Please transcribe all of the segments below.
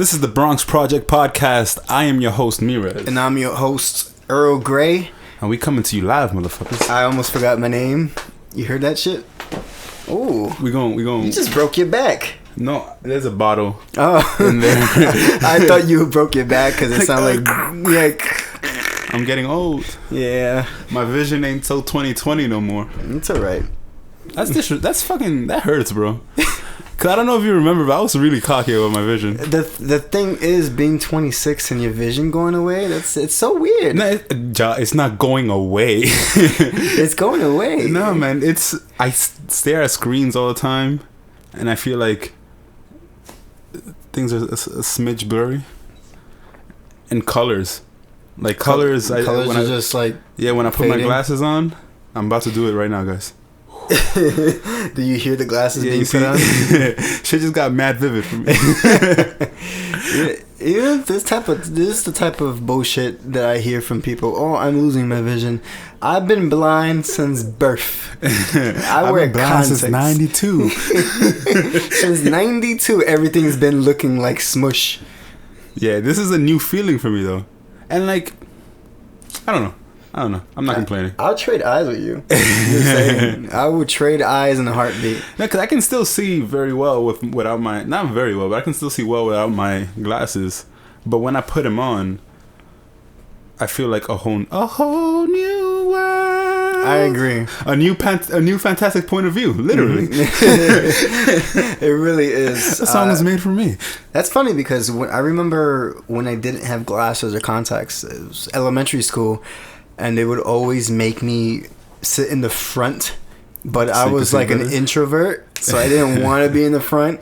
This is the Bronx Project Podcast. I am your host, Mirez. And I'm your host, Earl Grey. And we coming to you live, motherfuckers. I almost forgot my name. You heard that shit? Ooh. We going. You just broke your back. No, there's a bottle in there. I thought you broke your back because it sounded like... I'm getting old. Yeah. My vision ain't till 2020 no more. It's alright. That hurts, bro. Cause I don't know if you remember, but I was really cocky with my vision. The thing is, being 26 and your vision going away, it's so weird. No, it's not going away. It's going away. No, man. I stare at screens all the time, and I feel like things are a smidge blurry. And colors. Like colors. Colors are just like... Yeah, when I put fading. my glasses on, I'm about to do it right now, guys. Do you hear the glasses being put on? Shit just got mad vivid for me. This is the type of bullshit that I hear from people. Oh, I'm losing my vision. I've been blind since birth. I've been blind since 92. Since 92, everything's been looking like smush. Yeah, this is a new feeling for me though, and like, I don't know. I'm not complaining. I'll trade eyes with you. Just saying. I would trade eyes in a heartbeat. No, because I can still see very well without my... Not very well, but I can still see well without my glasses. But when I put them on, I feel like a whole new world. I agree. A new fantastic point of view, literally. It really is. The song was made for me. That's funny because I remember when I didn't have glasses or contacts, it was elementary school. And they would always make me sit in the front. But I was like an introvert, so I didn't want to be in the front.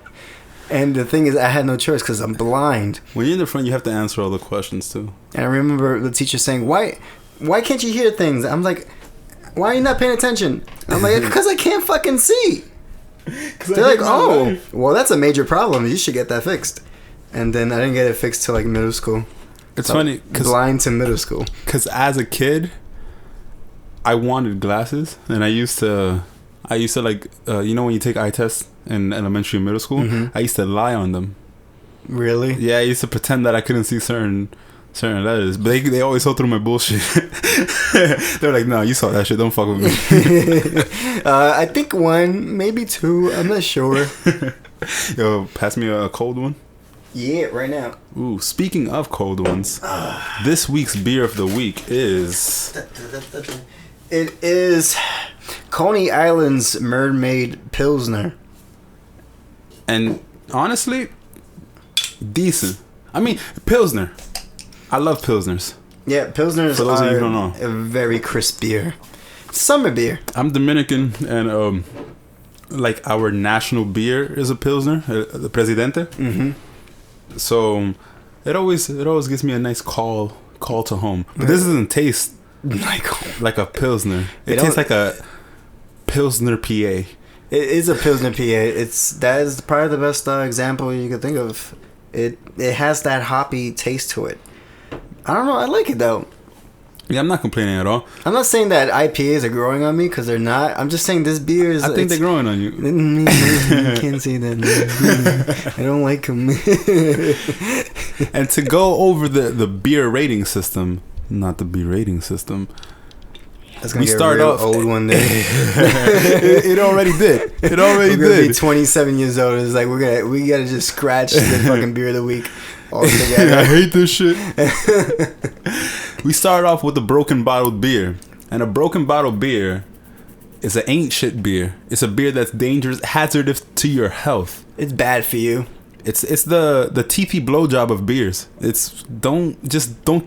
And the thing is, I had no choice because I'm blind. When you're in the front, you have to answer all the questions too. And I remember the teacher saying, why can't you hear things? I'm like, why are you not paying attention? I'm like, because I can't fucking see. They're like, oh, well, that's a major problem. You should get that fixed. And then I didn't get it fixed till like middle school. It's funny because blind to middle school. Because as a kid, I wanted glasses, and I used to like you know when you take eye tests in elementary and middle school, I used to lie on them. Really? Yeah, I used to pretend that I couldn't see certain letters, but they always saw through my bullshit. They're like, "No, you saw that shit. Don't fuck with me." I think 1, maybe 2. I'm not sure. Yo, pass me a cold one. Yeah, right now. Ooh, speaking of cold ones, this week's beer of the week is... It is Coney Island's Mermaid Pilsner. And honestly, decent. I mean, Pilsner. I love Pilsners. Yeah, Pilsners For those of you who don't know. A very crisp beer. Summer beer. I'm Dominican, and like our national beer is a Pilsner, the Presidente. Mm-hmm. So it always gives me a nice call to home. But this doesn't taste like a Pilsner. It tastes like a Pilsner PA. It is a Pilsner PA. That is probably the best example you could think of. It has that hoppy taste to it. I don't know. I like it though. Yeah, I'm not complaining at all. I'm not saying that IPAs are growing on me because they're not. I'm just saying this beer is... I think they're growing on you. You can't say that. I don't like them. And to go over the beer rating system, not the beer rating system. That's gonna get real old one day. It already did. It already We're gonna did. be 27 years old. It's like we gotta just scratch the fucking beer of the week all together. I hate this shit. We start off with a broken bottled beer, and a broken bottled beer is an ain't shit beer. It's a beer that's dangerous, hazardous to your health. It's bad for you. It's the TP blowjob of beers. It's don't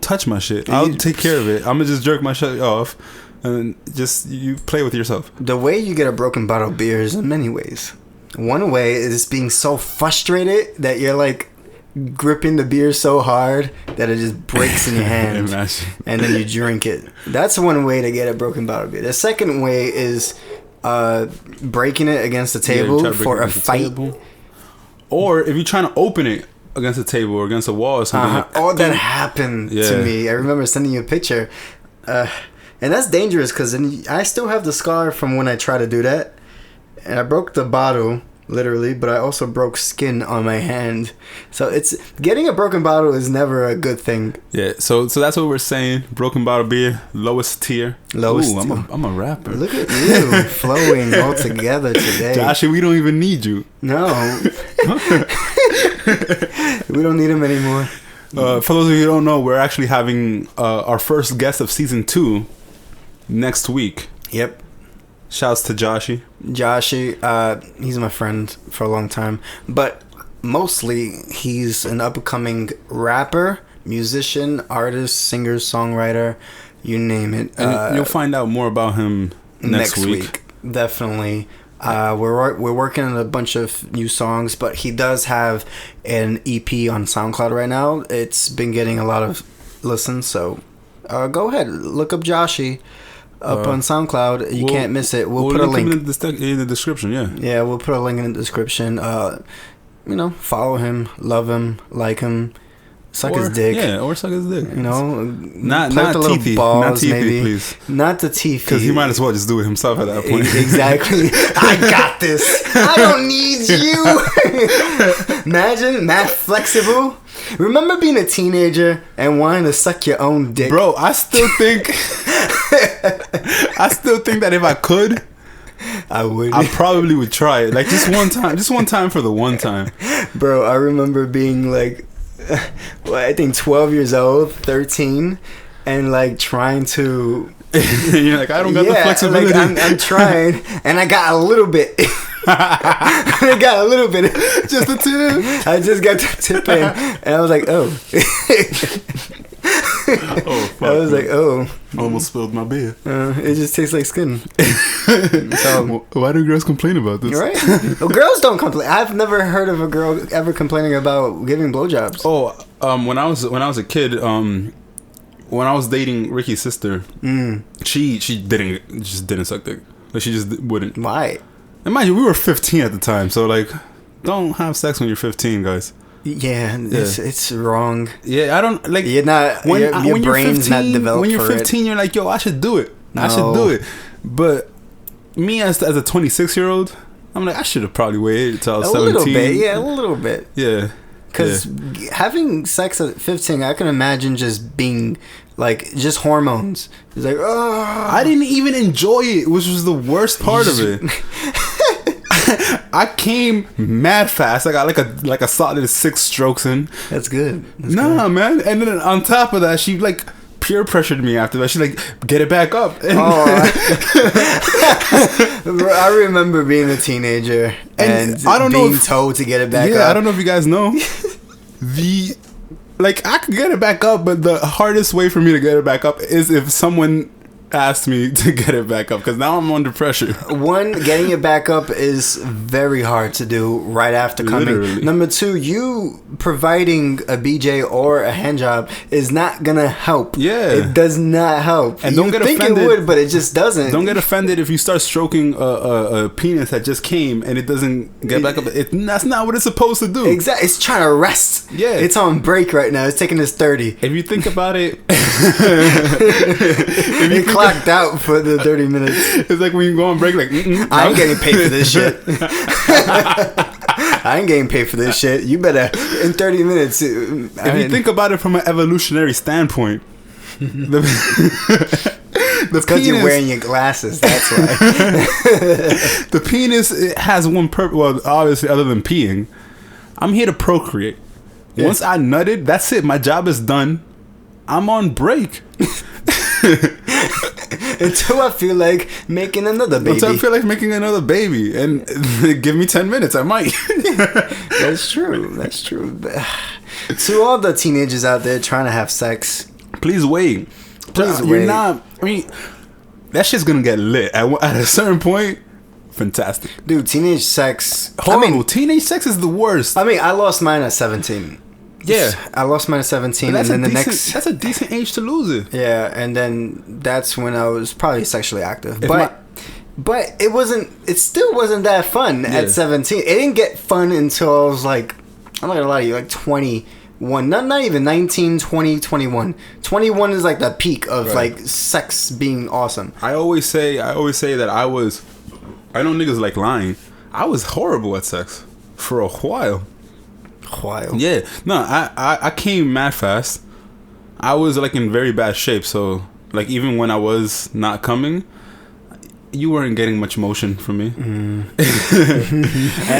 touch my shit. I'll take care of it. I'm gonna just jerk my shit off, and just you play with yourself. The way you get a broken bottle of beer is in many ways. One way is being so frustrated that you're like gripping the beer so hard that it just breaks in your hand. And then you drink it. That's one way to get a broken bottle of beer. The second way is breaking it against the table for a fight. Or if you're trying to open it against a table or against a wall or something. That happened to me. I remember sending you a picture. And that's dangerous because I still have the scar from when I tried to do that. And I broke the bottle literally, but I also broke skin on my hand. So it's getting a broken bottle is never a good thing. Yeah, so that's what we're saying. Broken bottle beer, lowest tier. Lowest. Ooh, I'm a rapper. Look at you flowing all together today. Josh, we don't even need you. No. We don't need him anymore. For those of you who don't know, we're actually having our first guest of season 2 next week. Yep. Shouts to Joshy. He's my friend for a long time, but mostly he's an up-and-coming rapper, musician, artist, singer, songwriter, you name it. And you'll find out more about him next week. Definitely. We're working on a bunch of new songs, but he does have an EP on SoundCloud right now. It's been getting a lot of listens, so go ahead, look up Joshy up on SoundCloud. You can't miss it. We'll put a link in the description. Yeah, we'll put a link in the description. Follow him, love him, like him, suck his dick. Yeah, or suck his dick. Not the teethy, balls, not teethy, maybe. Please. Not the teethy. Because he might as well just do it himself at that point. Exactly. I got this. I don't need you. Imagine, Matt Flexible. Remember being a teenager and wanting to suck your own dick? Bro, I still think that if I could, I probably would try it. Like just one time for the one time. Bro, I remember being like, I think 12 years old, 13, and like trying to. You're like, I don't got the flexibility. Like I'm trying, and I got a little bit. I got a little bit. Just a tip. I just got the tip in, and I was like, oh. Oh, fuck. I was like, oh. Almost spilled my beer. It just tastes like skin. So, why do girls complain about this? Right? Well, girls don't complain. I've never heard of a girl ever complaining about giving blowjobs. Oh, when I was a kid, when I was dating Ricky's sister, she didn't suck dick. Like she just wouldn't. Why? Imagine we were 15 at the time, so like, don't have sex when you're 15, guys. Yeah, it's wrong. Yeah, I don't like. You're not. Your brain's 15, not developed. When you're for 15, it. you're like, yo, I should do it. No. I should do it. But me as a 26-year-old, I'm like, I should have probably waited until I was 17. Little bit, yeah, a little bit. Yeah. Because having sex at 15, I can imagine just being like just hormones. It's like, oh, I didn't even enjoy it, which was the worst part of it. I came mad fast. I got like a solid 6 strokes in. That's good. Nah, man. And then on top of that, she like peer pressured me after that. She's like, get it back up. I remember being a teenager and I don't being told to get it back up. I don't know if you guys know. I could get it back up, but the hardest way for me to get it back up is if someone asked me to get it back up, because now I'm under pressure. One, getting it back up is very hard to do right after coming. Literally. Number 2, you providing a BJ or a hand job is not gonna help. Yeah, it does not help. And don't get offended. It would, but it just doesn't. Don't get offended if you start stroking a penis that just came and it doesn't get back up. That's not what it's supposed to do. Exactly. It's trying to rest. Yeah, it's on break right now. It's taking its 30. If you think about it, it clocked out for the 30 minutes. It's like when you go on break, like, I ain't getting paid for this shit. I ain't getting paid for this shit. You better in 30 minutes. If you think about it from an evolutionary standpoint, it's because you're wearing your glasses. That's why. The penis, it has one purpose. Well, obviously, other than peeing, I'm here to procreate. Yeah. Once I nutted, that's it. My job is done. I'm on break. Until I feel like making another baby. And give me 10 minutes, I might. That's true. To all the teenagers out there trying to have sex, please wait. You're not. I mean, that shit's gonna get lit at a certain point. Fantastic, dude. Teenage sex. Horrible. Teenage sex is the worst. I mean, I lost mine at 17. Yeah, I lost mine at 17, and then that's a decent age to lose it. Yeah, and then that's when I was probably sexually active. But it wasn't. It still wasn't that fun at 17. It didn't get fun until I was like, I'm not gonna lie to you, like 21. Not even 19, 20, 21. 21 is like the peak of like sex being awesome. I always say that I know niggas like lying. I was horrible at sex for a while. Wild. Yeah. No, I came mad fast. I was like in very bad shape, so like even when I was not coming, you weren't getting much motion from me. And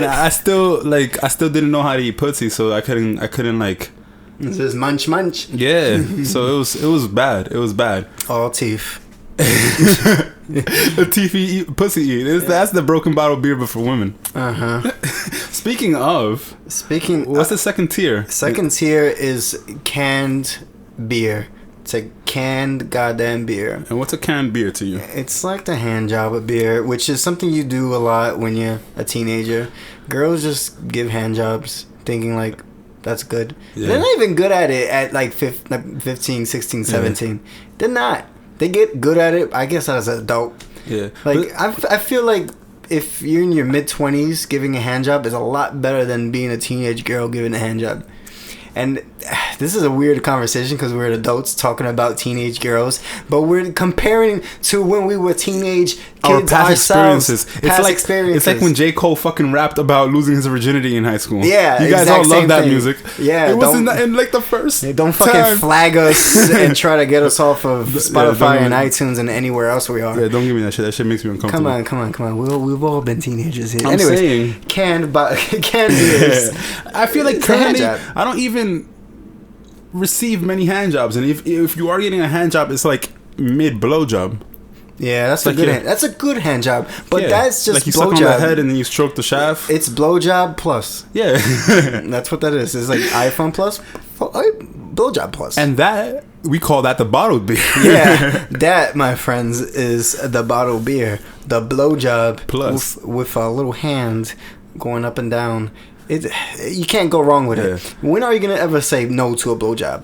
I still didn't know how to eat pussy, so I couldn't like It's just munch. Yeah. So it was bad. It was bad. All teeth. The teeth eat, pussy eat. That's the broken bottle beer, but for women. Speaking of, what's the second tier? Second tier is canned beer. It's a canned goddamn beer. And what's a canned beer to you? It's like the hand job of beer, which is something you do a lot when you're a teenager. Girls just give hand jobs thinking like that's good. Yeah. They're not even good at it at like 15, 16, 17. Yeah. They're not. They get good at it, I guess, as an adult. Yeah. Like, I feel like if you're in your mid-20s, giving a hand job is a lot better than being a teenage girl giving a hand job. And this is a weird conversation because we're adults talking about teenage girls, but we're comparing to when we were teenage kids experiences. It's like when J. Cole fucking rapped about losing his virginity in high school. Yeah, you guys all love that music. Yeah, it wasn't in like the first. Yeah, don't fucking time. flag us and try to get us off of Spotify and iTunes and anywhere else we are. Yeah, don't give me that shit. That shit makes me uncomfortable. Come on. We've all been teenagers here. I'm saying canned beers. I feel like currently I don't even receive many hand jobs, and if you are getting a hand job, it's like mid blowjob. Yeah, that's like that's a good hand job, but that's just like you suck on the head and then you stroke the shaft. It's blowjob plus. Yeah, that's what that is. It's like iPhone plus, blowjob plus, and that we call that the bottled beer. Yeah, that, my friends, is the bottled beer, the blowjob plus with a little hand going up and down. You can't go wrong with it. When are you gonna ever say no to a blowjob?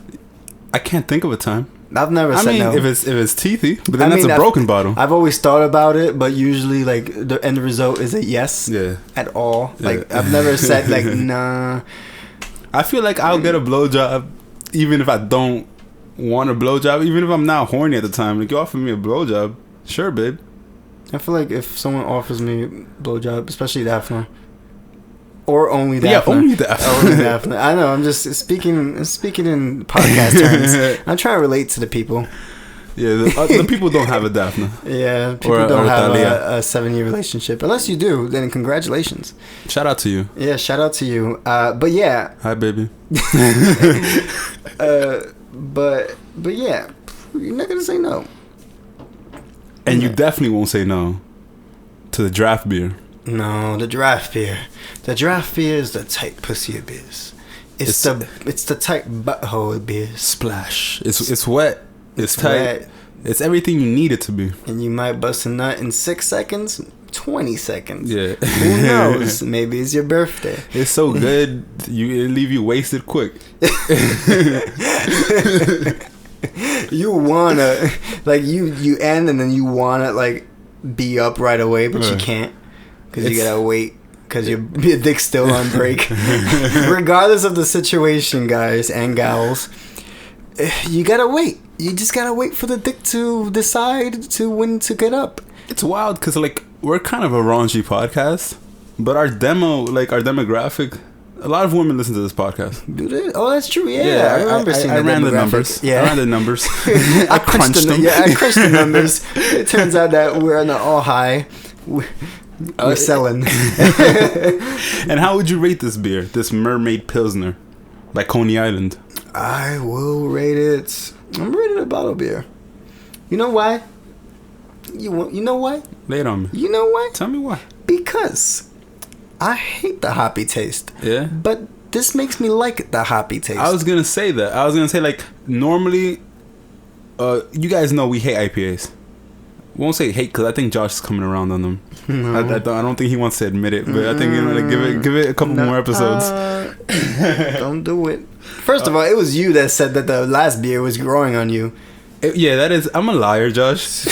I can't think of a time. I've never said no. if it's teethy, but then that's a broken bottle. I've always thought about it, but usually like the end result is a yes. Yeah. At all. Yeah. Like I've never said like nah. I feel like I'll get a blowjob even if I don't want a blowjob, even if I'm not horny at the time. Like you offer me a blowjob, sure, babe. I feel like if someone offers me a blowjob, especially Daphne. Or only Daphne. Yeah, only Daphne. Only Daphne. I know. I'm just speaking in podcast terms. I'm trying to relate to the people. Yeah, the people don't have a Daphne. Yeah, people don't have a 7-year relationship. Unless you do, then congratulations. Shout out to you. Yeah, shout out to you. But yeah. Hi, baby. But yeah, you're not gonna say no. And you definitely won't say no to the draft beer. No, the draft beer. The draft beer is the tight pussy of beers. It's the tight butthole of beers. Splash. It's wet. It's tight. Wet. It's everything you need it to be. And you might bust a nut in 6 seconds, 20 seconds. Yeah. Who knows? Maybe it's your birthday. It's so good, it'll leave you wasted quick. You wanna like you end and then you wanna like be up right away, but you can't. Because you gotta wait. Because your dick's still on break. Regardless of the situation, guys and gals, you gotta wait. You just gotta wait for the dick to decide to when to get up. It's wild because like we're kind of a raunchy podcast, but our demographic, a lot of women listen to this podcast. Do they? Oh, that's true. Yeah, I remember seeing I ran the numbers. Yeah, I ran the numbers. I crunched them. Yeah, I crunched the numbers. It turns out that we're on the all high. We're selling. And how would you rate this beer? This Mermaid Pilsner by Coney Island. I will rate it. I'm rating a bottle beer. You know why? You know why? Lay it on me. You know why? Tell me why. Because I hate the hoppy taste. Yeah. But this makes me like the hoppy taste. I was gonna say that. I was gonna say like normally, you guys know we hate IPAs. Won't say hate because I think Josh is coming around on them. No. I don't think he wants to admit it, but I think give it a couple more episodes. Don't do it. First of all, it was you that said that the last beer was growing on you. Yeah, that is. I'm a liar, Josh.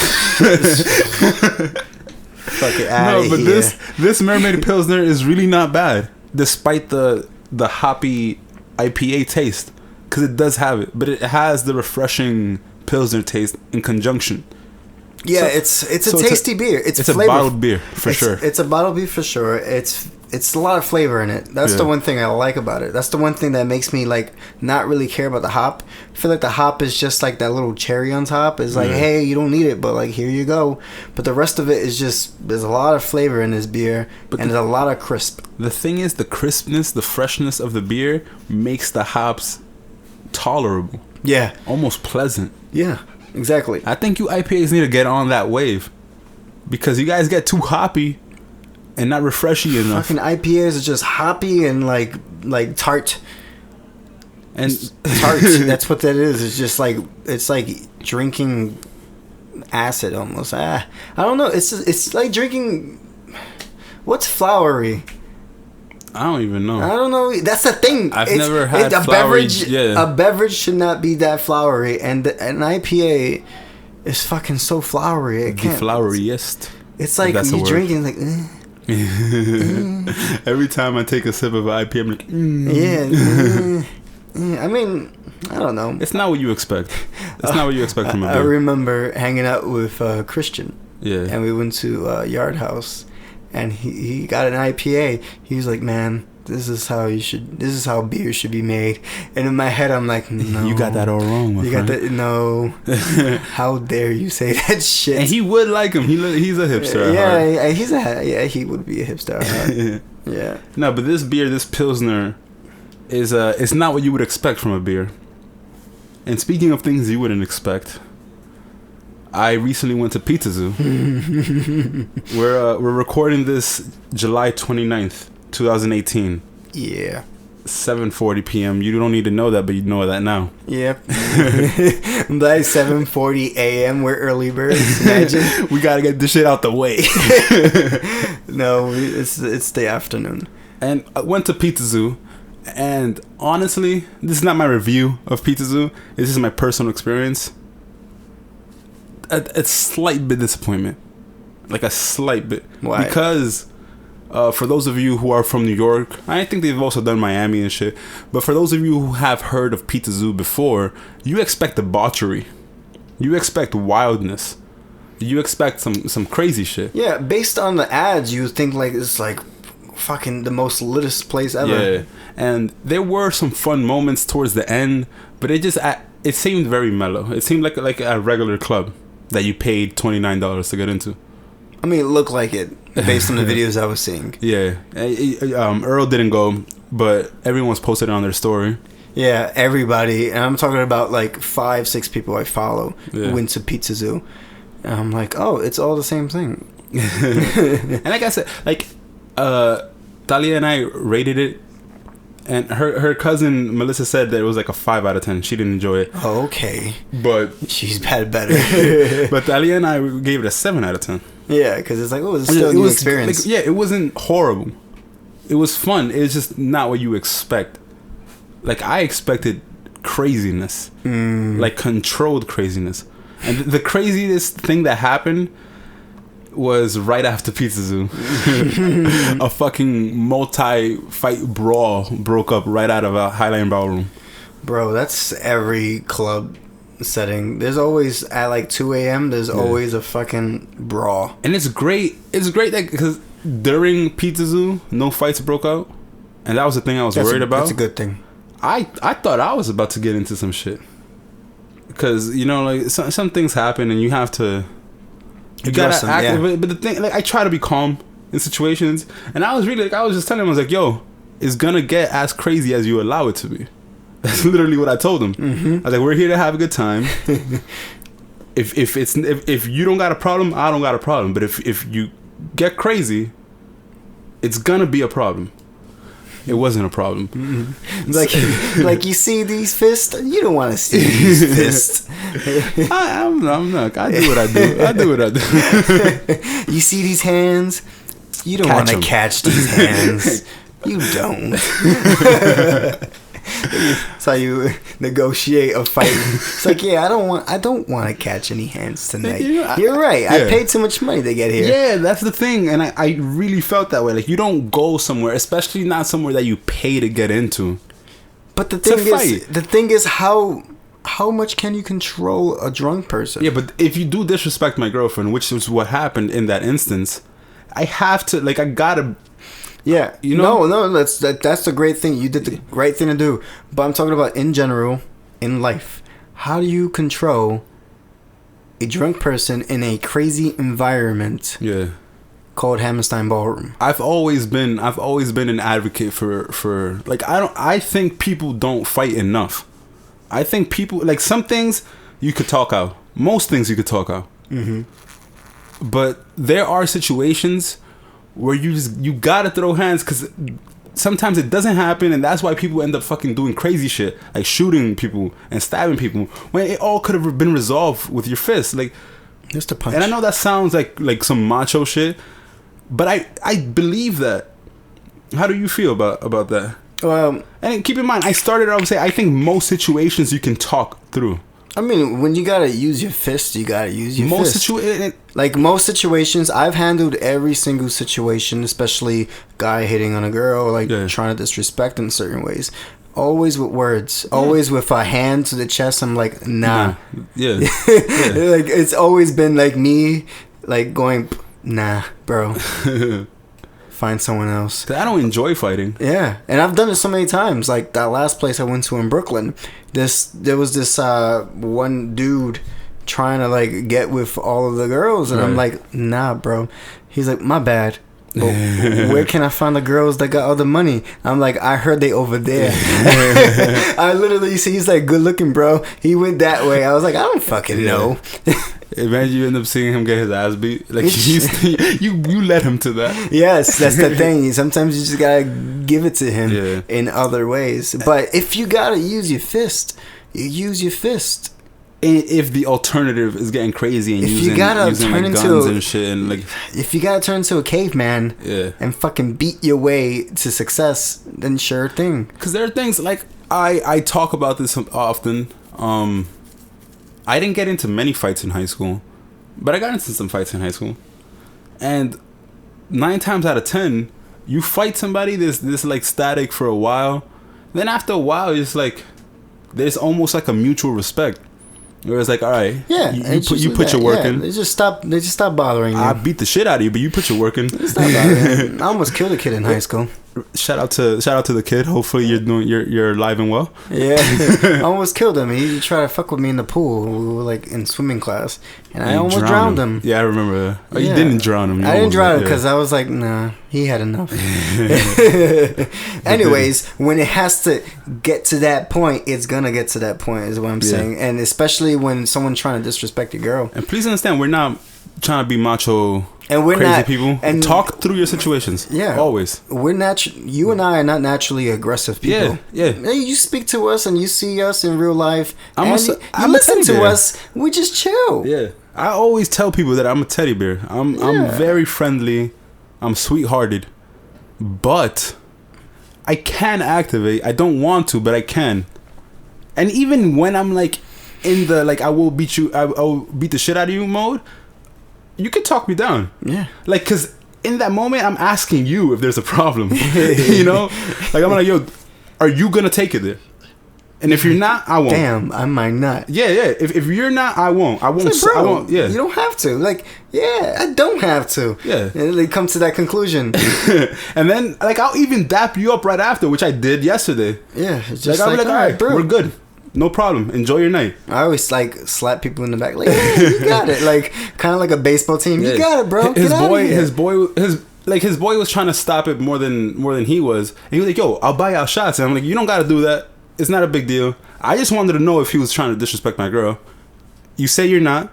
Fuck it out of here. But this Mermaid Pilsner is really not bad, despite the hoppy IPA taste, because it does have it, but it has the refreshing Pilsner taste in conjunction. Yeah, it's a tasty beer. It's a bottled beer for sure. It's a bottled beer for sure. It's a lot of flavor in it. That's the one thing I like about it. That's the one thing that makes me like not really care about the hop. I feel like the hop is just like that little cherry on top. It's like, hey, you don't need it, but like here you go. But the rest of it is just there's a lot of flavor in this beer, and there's a lot of crisp. The thing is, the crispness, the freshness of the beer makes the hops tolerable. Yeah, almost pleasant. Yeah, exactly. I think you IPAs need to get on that wave because you guys get too hoppy and not refreshing enough. Fucking IPAs are just hoppy and like tart. And tart, that's what that is. It's just like it's like drinking acid almost. I don't know. It's like drinking. What's flowery? I don't even know. I don't know. That's the thing. I've never had a flowery. A beverage should not be that flowery, and an IPA is fucking so flowery. It can't. The floweriest. It's like you drinking like. Every time I take a sip of an IPA, I'm like, I mean, I don't know. It's not what you expect. It's not what you expect from a beer. I remember hanging out with Christian. Yeah. And we went to Yard House, and he got an IPA. He was like, "Man, this is how beer should be made." And in my head, I'm like, "No, you got that all wrong, my friend. Got that. No, how dare you say that shit?" And he would like him. He's a hipster. He would be a hipster. Yeah. No, but this beer, this Pilsner, is it's not what you would expect from a beer. And speaking of things you wouldn't expect, I recently went to Pizza Zoo. We're recording this July 29th, 2018. Yeah. 7:40 p.m. You don't need to know that, but you know that now. Yep. By 7:40 a.m. we're early birds. Imagine. We gotta get this shit out the way. No, it's the afternoon. And I went to Pizza Zoo, and honestly, this is not my review of Pizza Zoo. This is my personal experience. A slight bit disappointment, like a slight bit. Why? Because for those of you who are from New York, I think they've also done Miami and shit, but for those of you who have heard of Pizza Zoo before, you expect debauchery, you expect wildness, you expect some crazy shit. Yeah, based on the ads, you think like it's like fucking the most litest place ever. Yeah, and there were some fun moments towards the end, but it seemed very mellow. It seemed like a regular club that you paid $29 to get into. I mean, it looked like it based on the videos I was seeing. Yeah. Earl didn't go, but everyone's posted it on their story. Yeah, everybody. And I'm talking about like 5-6 people I follow who went to Pizza Zoo. And I'm like, oh, it's all the same thing. And like I said, like, Talia and I rated it. And her cousin Melissa said that it was like a 5 out of 10. She didn't enjoy it. Okay. But she's had better. But Talia and I gave it a 7 out of 10. Yeah, because it's like, oh, it's still a new experience. Like, yeah, it wasn't horrible. It was fun. It's just not what you expect. Like, I expected craziness. Like, controlled craziness. And the craziest thing that happened was right after Pizza Zoo. A fucking multi-fight brawl broke up right out of a Highline Ballroom. Bro, that's every club setting. There's always, at like 2 a.m., there's always a fucking brawl. And it's great. It's great that because during Pizza Zoo, no fights broke out. And that was the thing I was worried about. That's a good thing. I thought I was about to get into some shit. Because, you know, like, some things happen and you have to... You gotta act, but the thing, like, I try to be calm in situations, and I was just telling him, I was like, "Yo, it's gonna get as crazy as you allow it to be." That's literally what I told him. I was like, "We're here to have a good time. If you don't got a problem, I don't got a problem. But if you get crazy, it's gonna be a problem." It wasn't a problem. Like you see these fists, you don't want to see these fists. I'm not. I do what I do. I do what I do. You see these hands, you don't want to catch these hands. You don't. That's how you negotiate a fight. It's like, yeah, I don't want to catch any hands tonight. You're right. Yeah. I paid too much money to get here. Yeah, that's the thing, and I really felt that way. Like, you don't go somewhere, especially not somewhere that you pay to get into. But the thing is how how much can you control a drunk person? Yeah, but if you do disrespect my girlfriend, which is what happened in that instance, I have to, like, I gotta... Yeah, you know? No, that's the great thing. You did the right thing to do. But I'm talking about in general, in life. How do you control a drunk person in a crazy environment? Yeah. Called Hammerstein Ballroom. I've always been an advocate for like, I think people don't fight enough. I think people, like, some things you could talk out. Most things you could talk out. Mm-hmm. But there are situations where you gotta throw hands, because sometimes it doesn't happen, and that's why people end up fucking doing crazy shit, like shooting people and stabbing people, when it all could have been resolved with your fist, like just a punch. And I know that sounds like some macho shit, but I believe that. How do you feel about that? And keep in mind, I started off saying I think most situations you can talk through. I mean, when you gotta use your fist, you gotta use your fist. Like most situations, I've handled every single situation, especially guy hitting on a girl, like trying to disrespect in certain ways. Always with words, always with a hand to the chest. I'm like, nah. Yeah. Like it's always been like me, like going, nah, bro. Find someone else. I don't enjoy fighting. Yeah, and I've done it so many times. Like that last place I went to in Brooklyn, there was this one dude trying to like get with all of the girls, and I'm like, nah, bro. He's like, my bad. But where can I find the girls that got all the money? I'm like, I heard they over there. I literally see, he's like, good looking, bro. He went that way. I was like, I don't fucking know. Imagine you end up seeing him get his ass beat. Like you led him to that. Yes, that's the thing. Sometimes you just gotta give it to him in other ways. But if you gotta use your fist, you use your fist. If the alternative is getting crazy and using like guns and shit, and like, if you gotta turn into a caveman and fucking beat your way to success, then sure thing. Because there are things like I talk about this often. I didn't get into many fights in high school, but I got into some fights in high school, and 9 times out of 10, you fight somebody this like static for a while, then after a while it's like there's almost like a mutual respect. Where it's like, all right, you put your work in. They just stop bothering you. I beat the shit out of you, but you put your work in. I almost killed a kid in high school. Shout out to the kid. Hopefully you're alive and well. Yeah, I almost killed him. He tried to fuck with me in the pool. We were like in swimming class, and I almost drowned him. Yeah, I remember that. Oh, you didn't drown him. I didn't drown him because I was like, nah, he had enough. Anyways, when it has to get to that point, it's gonna get to that point, is what I'm saying. And especially when someone's trying to disrespect a girl. And please understand, we're not trying to be macho. And we're crazy not, people. And talk through your situations. Yeah, always. We're you and I are not naturally aggressive people. Yeah. You speak to us and you see us in real life. You listen to us. We just chill. Yeah, I always tell people that I'm a teddy bear. I'm very friendly. I'm sweethearted, but I can activate. I don't want to, but I can. And even when I'm like in the like I will beat the shit out of you mode, you can talk me down. Yeah. Like, because in that moment, I'm asking you if there's a problem. You know? Like, I'm like, yo, are you going to take it there? And if you're not, I won't. Damn, I might not. Yeah. If you're not, I won't. I won't. Like, bro, I won't. Yeah. You don't have to. Like, I don't have to. Yeah. And they come to that conclusion. And then, like, I'll even dap you up right after, which I did yesterday. Yeah. It's just I'll be like, all right, bro, we're good. No problem. Enjoy your night. I always like slap people in the back, like, yeah, you got it. Like, kind of like a baseball team. You got it, bro. His boy was trying to stop it more than he was. And he was like, yo, I'll buy y'all shots. And I'm like, you don't got to do that. It's not a big deal. I just wanted to know if he was trying to disrespect my girl. You say you're not.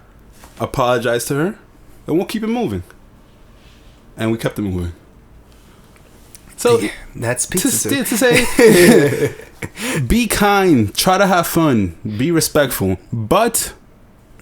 Apologize to her. And we'll keep it moving. And we kept it moving. So that's pizza to say, be kind, try to have fun, be respectful, but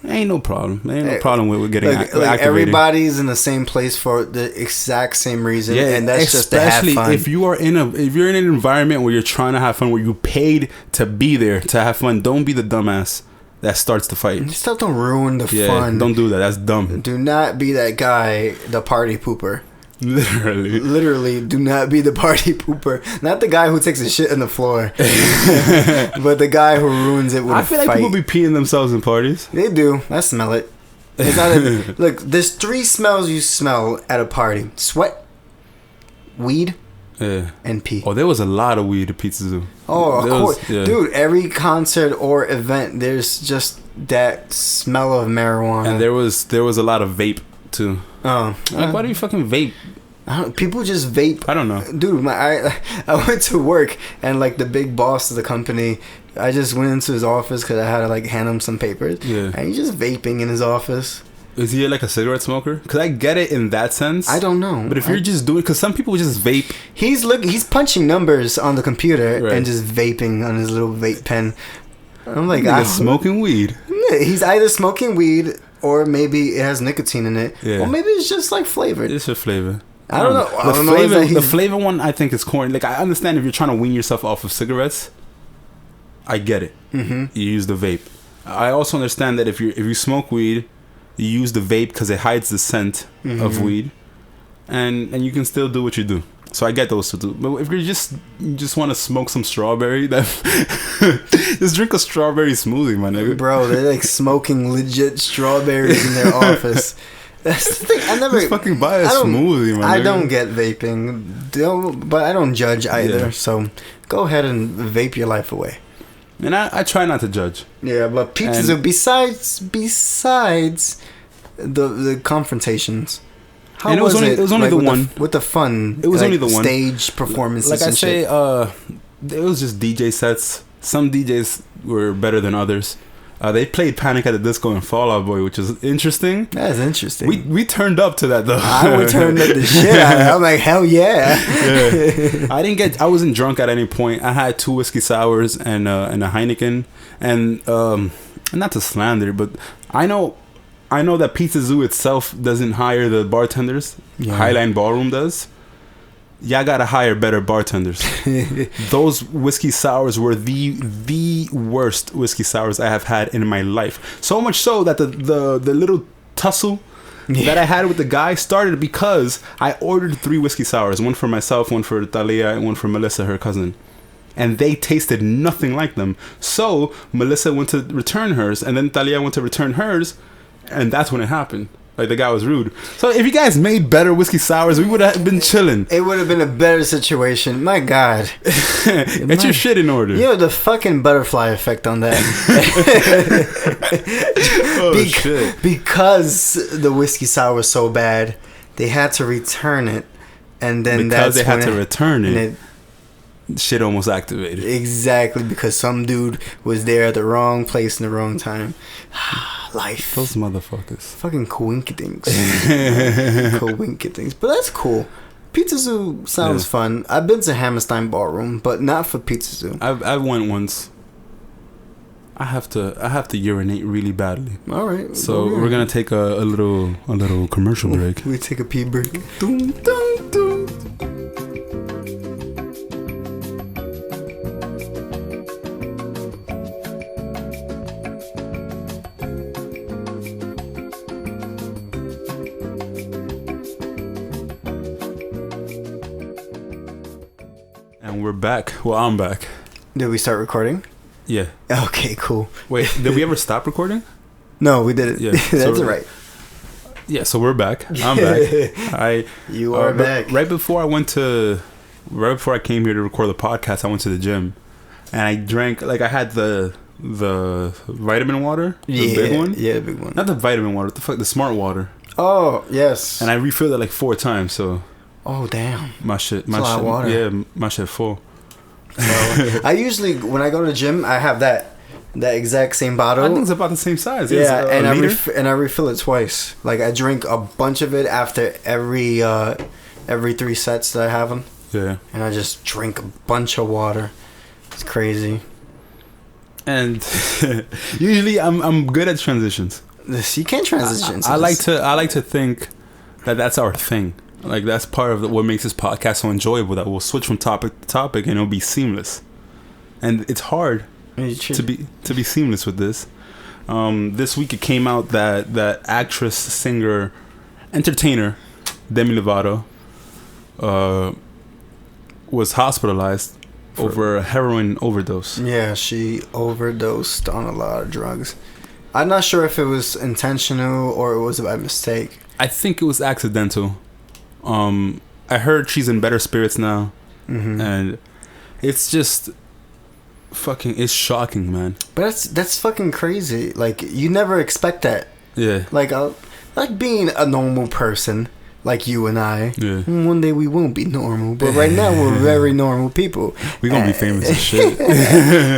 ain't no problem. Ain't no problem with getting activated. Everybody's in the same place for the exact same reason, and that's just to have fun. If you're in an environment where you're trying to have fun, where you paid to be there to have fun, don't be the dumbass that starts the fight. Just don't ruin the fun. Don't do that. That's dumb. Do not be that guy, the party pooper. Literally, do not be the party pooper. Not the guy who takes a shit on the floor, but the guy who ruins it with a fight. I feel like people be peeing themselves in parties. They do. I smell it. Look, there's 3 smells you smell at a party: sweat, weed, and pee. Oh, there was a lot of weed at Pizza Zoo. Oh, of course. Dude, every concert or event, there's just that smell of marijuana. And there was a lot of vape too. Oh, like, why do you fucking vape? People just vape. I don't know, dude. I went to work, and like the big boss of the company, I just went into his office because I had to like hand him some papers. Yeah, and he's just vaping in his office. Is he like a cigarette smoker? Because I get it in that sense. I don't know. But if you're just doing, because some people just vape. He's punching numbers on the computer and just vaping on his little vape pen. I'm like, I'm smoking weed. He's either smoking weed or maybe it has nicotine in it. Yeah. Or maybe it's just like flavored. It's a flavor. I don't know. The flavor one I think is corny. Like, I understand if you're trying to wean yourself off of cigarettes. I get it. Mm-hmm. You use the vape. I also understand that if you smoke weed, you use the vape because it hides the scent of weed, and you can still do what you do. So I get those two. But if you just want to smoke some strawberry, just drink a strawberry smoothie, my nigga. Bro, they're like smoking legit strawberries in their office. That's the thing. I never just fucking buy a smoothie, man. I don't get vaping, but I don't judge either. Yeah. So go ahead and vape your life away. And I try not to judge. Yeah, but Pizza, besides the confrontations, how was it? It was only like the one with the fun. It was only the one stage performances. Like I say, it was just DJ sets. Some DJs were better than others. They played Panic at the Disco and Fall Out Boy, which is interesting. That's interesting. We turned up to that though. I would turn up the shit out of it. I'm like, hell yeah. I wasn't drunk at any point. I had 2 whiskey sours and a Heineken, and not to slander, but I know that Pizza Zoo itself doesn't hire the bartenders. Yeah. Highline Ballroom does. Y'all gotta hire better bartenders. Those whiskey sours were the worst whiskey sours I have had in my life. So much so that the little tussle that I had with the guy started because I ordered 3 whiskey sours. One for myself, one for Talia, and one for Melissa, her cousin. And they tasted nothing like them. So Melissa went to return hers, and then Talia went to return hers, and that's when it happened. Like, the guy was rude. So if you guys made better whiskey sours, we would have been chilling. It would have been a better situation. My God. Get your shit in order. You know, the fucking butterfly effect on that. Shit. Because the whiskey sour was so bad, they had to return it. And then shit almost activated. Exactly, because some dude was there at the wrong place in the wrong time. Life. Those motherfuckers. Fucking coinkydinks. Coinkydinks. But that's cool. Pizza Zoo sounds fun. I've been to Hammerstein Ballroom, but not for Pizza Zoo. I went once. I have to urinate really badly. All right. So we're gonna take a little commercial break. We take a pee break. Dum, dum, dum. We're back. Well, I'm back. Did we start recording? Yeah. Okay, cool. Wait, did we ever stop recording? No, we didn't. Yeah, that's right. Yeah, so we're back. I'm back. You are back. Right before I came here to record the podcast, I went to the gym, and I drank, like, I had the vitamin water, the big one. Yeah, the big one. Not the vitamin water. What the fuck? The smart water. Oh yes. And I refilled it like 4 times. So. Oh damn! My shit, a lot of water. Yeah, my shit full. So, I usually, when I go to the gym, I have that exact same bottle. I think it's about the same size. Yeah, and I refill it twice. Like, I drink a bunch of it after every 3 sets that I have them. Yeah. And I just drink a bunch of water. It's crazy. And usually I'm good at transitions. You can't transition. I like to think that that's our thing. Like, that's part of what makes this podcast so enjoyable, that we'll switch from topic to topic and it'll be seamless. And it's hard to be seamless with this. This week it came out that actress, singer, entertainer Demi Lovato was hospitalized over a heroin overdose. Yeah, she overdosed on a lot of drugs. I'm not sure if it was intentional or it was by mistake. I think it was accidental. I heard she's in better spirits now, and it's just fucking. It's shocking, man. But that's fucking crazy. Like, you never expect that. Yeah. Like being a normal person, like you and I. Yeah. One day we won't be normal, but right now we're very normal people. We gonna be famous as shit.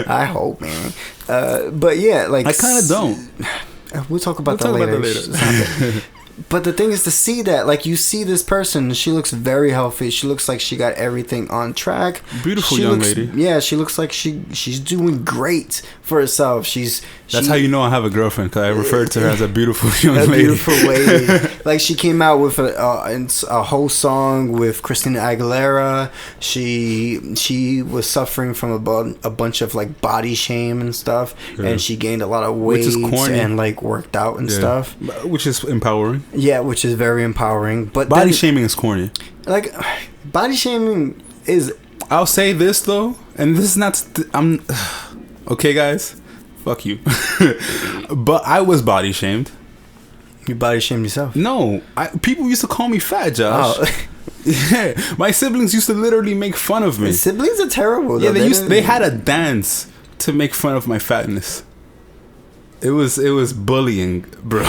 I hope, man. But yeah, like I kind of don't. We'll talk about that later. But the thing is to see that, like, you see this person, she looks very healthy. She looks like she got everything on track. Beautiful young lady. Yeah, she looks like she's doing great for herself. That's how you know I have a girlfriend, because I referred to her as a beautiful young lady. Beautiful lady. Like, she came out with a whole song with Christina Aguilera. She was suffering from a bunch of, like, body shame and stuff, and she gained a lot of weight, which is corny, and, like, worked out and stuff, which is empowering. Yeah, which is very empowering. But body shaming is corny. Like, body shaming is. I'll say this though, and this is not. I'm okay, guys. Fuck you. But I was body shamed. You body shamed yourself? No, people used to call me fat, Josh. Oh. Yeah, my siblings used to literally make fun of me. Siblings are terrible. Yeah, they had a dance to make fun of my fatness. It was bullying, bro.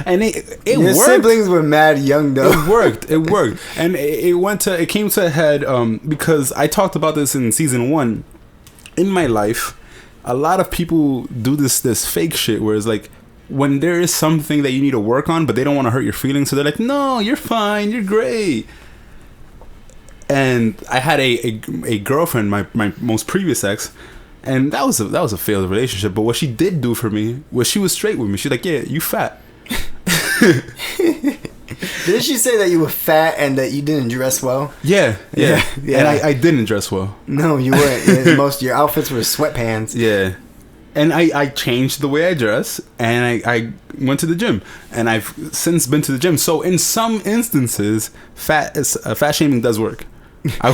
And it Your worked. siblings were mad young though. It worked, and it came to a head because I talked about this in season 1. In my life, a lot of people do this fake shit where it's like, when there is something that you need to work on, but they don't want to hurt your feelings, so they're like, no, you're fine, you're great. And I had a girlfriend, my most previous ex. And that was a failed relationship. But what she did do for me was she was straight with me. She's like, yeah, you fat. Didn't she say that you were fat and that you didn't dress well? Yeah. And I didn't dress well. No, you weren't. Most of your outfits were sweatpants. Yeah. And I changed the way I dress, and I went to the gym. And I've since been to the gym. So in some instances, fat shaming does work. I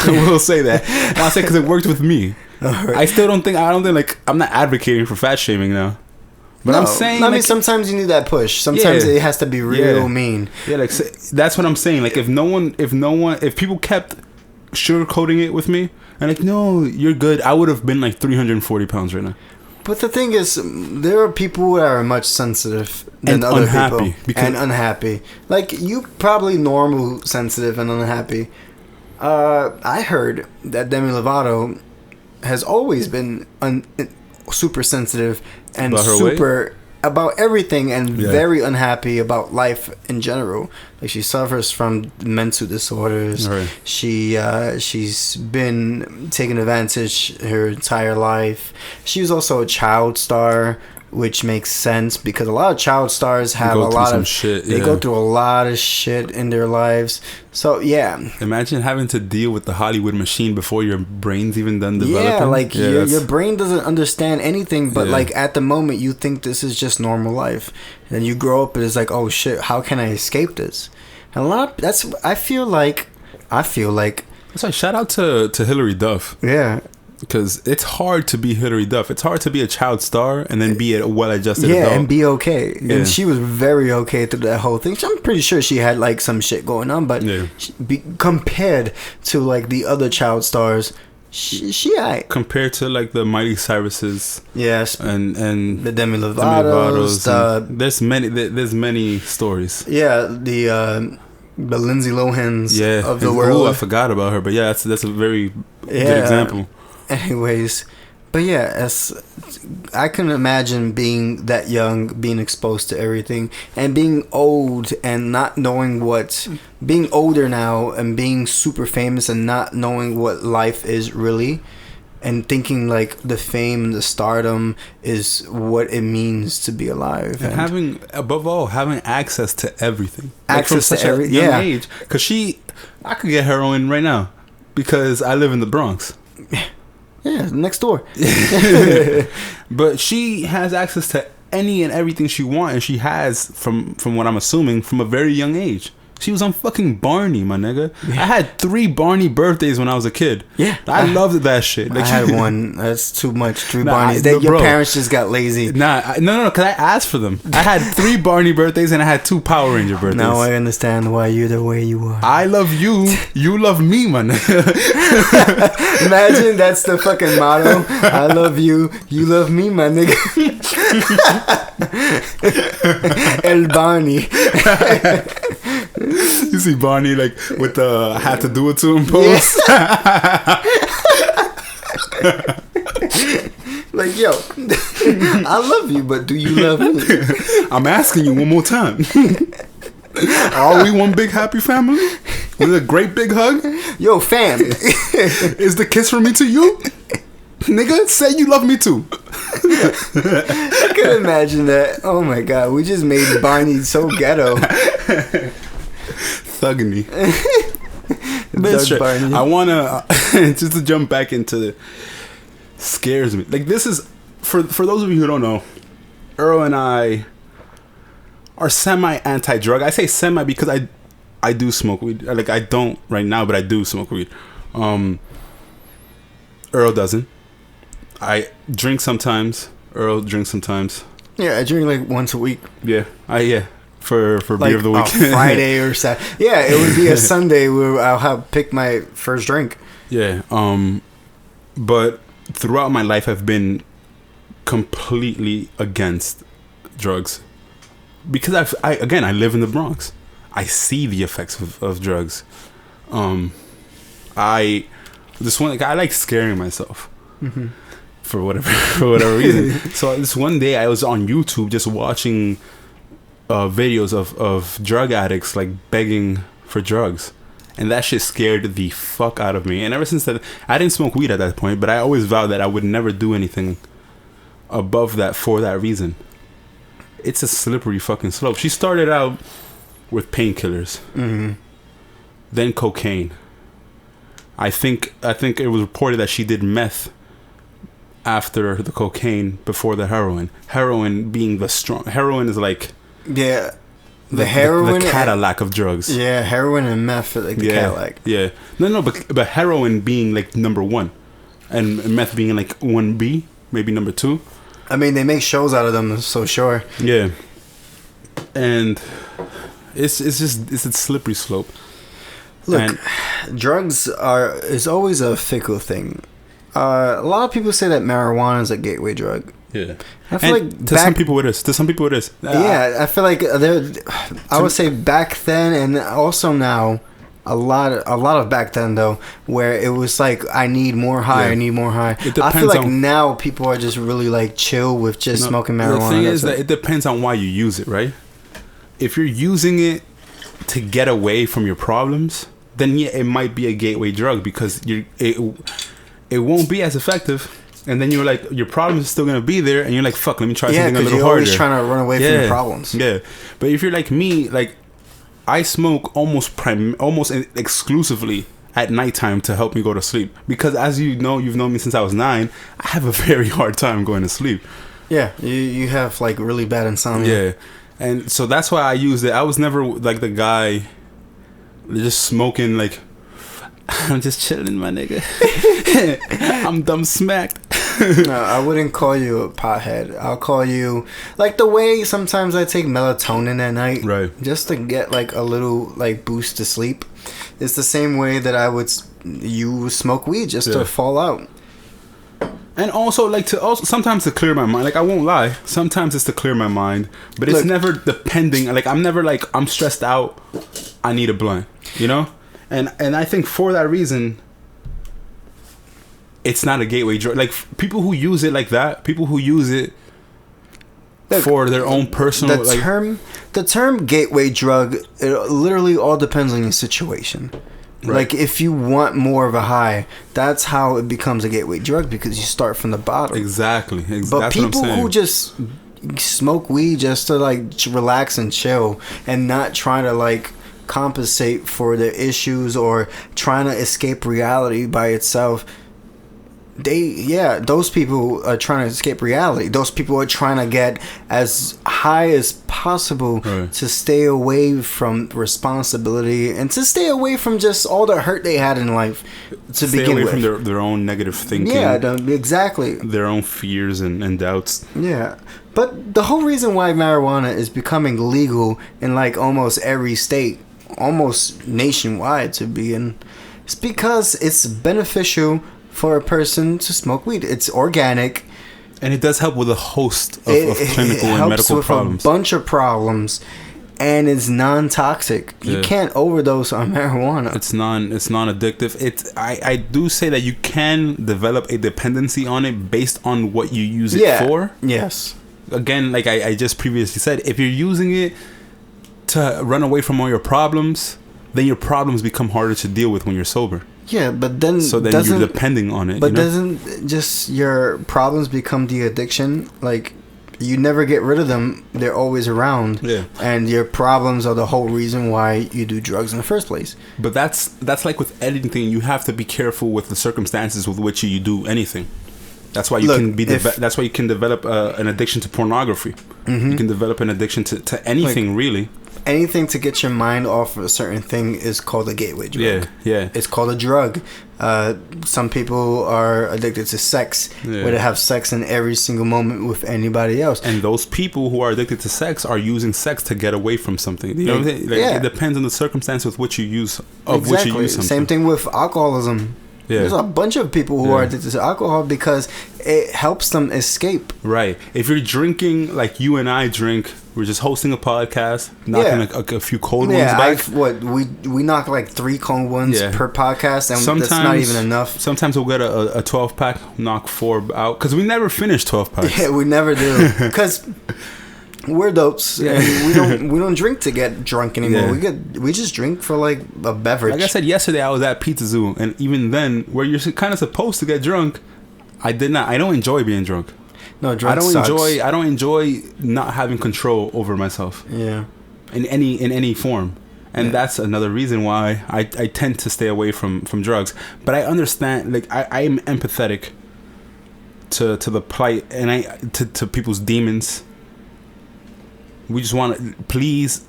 will say that. And I'll say because it worked with me. Right. I don't think like, I'm not advocating for fat shaming now, but I'm saying, I mean, sometimes you need that push. Sometimes it has to be real mean. Yeah, like, that's what I'm saying. Like, if people kept sugarcoating it with me and like, no, you're good, I would have been like 340 pounds right now. But the thing is, there are people that are much sensitive than other people and unhappy. Like, you probably normal, sensitive, and unhappy. I heard that Demi Lovato has always been super sensitive and super about everything, and very unhappy about life in general. Like, she suffers from mental disorders. Right. She's been taken advantage her entire life. She was also a child star, which makes sense because a lot of child stars have a lot of shit. They go through a lot of shit in their lives. So yeah, imagine having to deal with the Hollywood machine before your brain's even done developing. Yeah, like your brain doesn't understand anything, but like at the moment you think this is just normal life, and then you grow up and it's like, oh shit, how can I escape this? And I feel like that's why shout out to Hilary Duff. Yeah. Because it's hard to be Hilary Duff. It's hard to be a child star and then be a well-adjusted adult. And be okay. Yeah. And she was very okay through that whole thing. I'm pretty sure she had like some shit going on, but compared to like the other child stars, she compared to like the Miley Cyruses, yes, and the Demi Lovatos, there's many stories. Yeah, the Lindsay Lohans of the world. I forgot about her, but yeah, that's a very good example. Anyways, but yeah, I can imagine being that young, being exposed to everything, and being old and not knowing being older now and being super famous and not knowing what life is really, and thinking like the fame and the stardom is what it means to be alive, and having access to everything, access to everything, young age. Because I could get heroin right now because I live in the Bronx. Yeah, next door. But she has access to any and everything she wants, and she has from what I'm assuming from a very young age. She was on fucking Barney, my nigga. Yeah. I had 3 Barney birthdays when I was a kid. Yeah. I loved that shit. Like, I had one. That's too much. 3 Barneys. Your parents just got lazy. No, because I asked for them. I had 3 Barney birthdays and I had 2 Power Ranger birthdays. Now I understand why you're the way you are. I love you. You love me, my nigga. Imagine that's the fucking motto. I love you. You love me, my nigga. El Barney. You see Barney like with the "I had to do it to him" pose. Like, yo, I love you, but do you love me? I'm asking you one more time. Are we one big happy family with a great big hug? Yo, fam, is the kiss from me to you? Nigga, say you love me too. I can imagine that. Oh my god, we just made Barney so ghetto. Thugging me. I wanna just to jump back into the scares me. Like, this is for those of you who don't know, Earl and I are semi anti-drug. I say semi because I do smoke weed. Like, I don't right now, but I do smoke weed. Earl doesn't. I drink sometimes. Earl drinks sometimes. Yeah, I drink like once a week. Yeah, for like beer of the week. Friday or Saturday. Yeah, it would be a Sunday where I'll pick my first drink. Yeah. But throughout my life, I've been completely against drugs because I live in the Bronx. I see the effects of drugs. I like scaring myself. Mm-hmm. For whatever reason. So this one day I was on YouTube just watching videos of drug addicts like begging for drugs, and that shit scared the fuck out of me. And ever since that, I didn't smoke weed at that point, but I always vowed that I would never do anything above that for that reason. It's a slippery fucking slope. She started out with painkillers, then cocaine. I think it was reported that she did meth after the cocaine, before the heroin. Heroin being the strong. Heroin is like, yeah, the heroin, the Cadillac of drugs. Yeah, heroin and meth are like the Cadillac. Yeah, no, but heroin being like number 1, and meth being like 1B, maybe number 2. I mean, they make shows out of them, so sure. Yeah, and it's a slippery slope. Look, drugs is always a fickle thing. A lot of people say that marijuana is a gateway drug. Yeah, I feel like to some people it is. Yeah, I feel like I would say back then and also now, a lot of back then though, where it was like I need more high. I feel like now people are just really like chill with just smoking marijuana. The thing is that it depends on why you use it, right? If you're using it to get away from your problems, then yeah, it might be a gateway drug because it won't be as effective, and then you're like, your problem is still gonna be there, and you're like, fuck, let me try something a little harder. Yeah, because you're always trying to run away from your problems. Yeah, but if you're like me, like I smoke almost exclusively at nighttime to help me go to sleep, because as you know, you've known me since I was 9. I have a very hard time going to sleep. Yeah, you have like really bad insomnia. Yeah, and so that's why I used it. I was never like the guy just smoking like, I'm just chilling, my nigga. I'm dumb smacked. No, I wouldn't call you a pothead. I'll call you like the way sometimes I take melatonin at night, right? Just to get like a little like boost to sleep. It's the same way that I would smoke weed just to fall out. And also like sometimes to clear my mind. Like I won't lie, sometimes it's to clear my mind, but it's never depending. Like I'm never like, I'm stressed out, I need a blunt, you know? And I think for that reason, it's not a gateway drug. Like people who use it like that, people who use it for their own personal. The term gateway drug, it literally all depends on your situation. Right. Like if you want more of a high, that's how it becomes a gateway drug, because you start from the bottom. Exactly. But that's people who just smoke weed just to like relax and chill and not try to like compensate for their issues or trying to escape reality by itself, those people are trying to escape reality. Those people are trying to get as high as possible to stay away from responsibility and to stay away from just all the hurt they had in life to stay begin away with. from their own negative thinking. Yeah, exactly. Their own fears and doubts. Yeah. But the whole reason why marijuana is becoming legal in like almost every state, almost nationwide to be in, it's because it's beneficial for a person to smoke weed. It's organic. And it does help with a host of clinical and medical problems. A bunch of problems. And it's non-toxic. Yeah. You can't overdose on marijuana. It's non-addictive. I do say that you can develop a dependency on it based on what you use it for. Yes. Again, like I just previously said, if you're using it to run away from all your problems, then your problems become harder to deal with when you're sober. Yeah, but then you're depending on it. But doesn't just your problems become the addiction? Like, you never get rid of them; they're always around. Yeah, and your problems are the whole reason why you do drugs in the first place. But that's like with anything. You have to be careful with the circumstances with which you do anything. That's why you that's why you can develop an addiction to pornography. Mm-hmm. You can develop an addiction to anything, really. Anything to get your mind off of a certain thing is called a gateway drug. Yeah. It's called a drug. Some people are addicted to sex, where they have sex in every single moment with anybody else. And those people who are addicted to sex are using sex to get away from something. You know what I'm saying? Like, it depends on the circumstance with which you use which you use something. Same thing with alcoholism. Yeah. There's a bunch of people who are addicted to alcohol because it helps them escape. Right. If you're drinking like you and I drink, we're just hosting a podcast, knocking a few cold ones back. We knock like 3 cold ones per podcast, and sometimes, that's not even enough. Sometimes we'll get a 12-pack, knock 4 out, because we never finish 12 packs. Yeah, we never do, because we're dopes, and we don't drink to get drunk anymore. We just drink for like a beverage. Like I said yesterday, I was at Pizza Zoo, and even then, where you're kind of supposed to get drunk, I did not. I don't enjoy being drunk. No, drunk sucks. I don't enjoy not having control over myself. Yeah. In any form. And that's another reason why I tend to stay away from drugs. But I understand, like I am empathetic to the plight and to people's demons. We just want to, please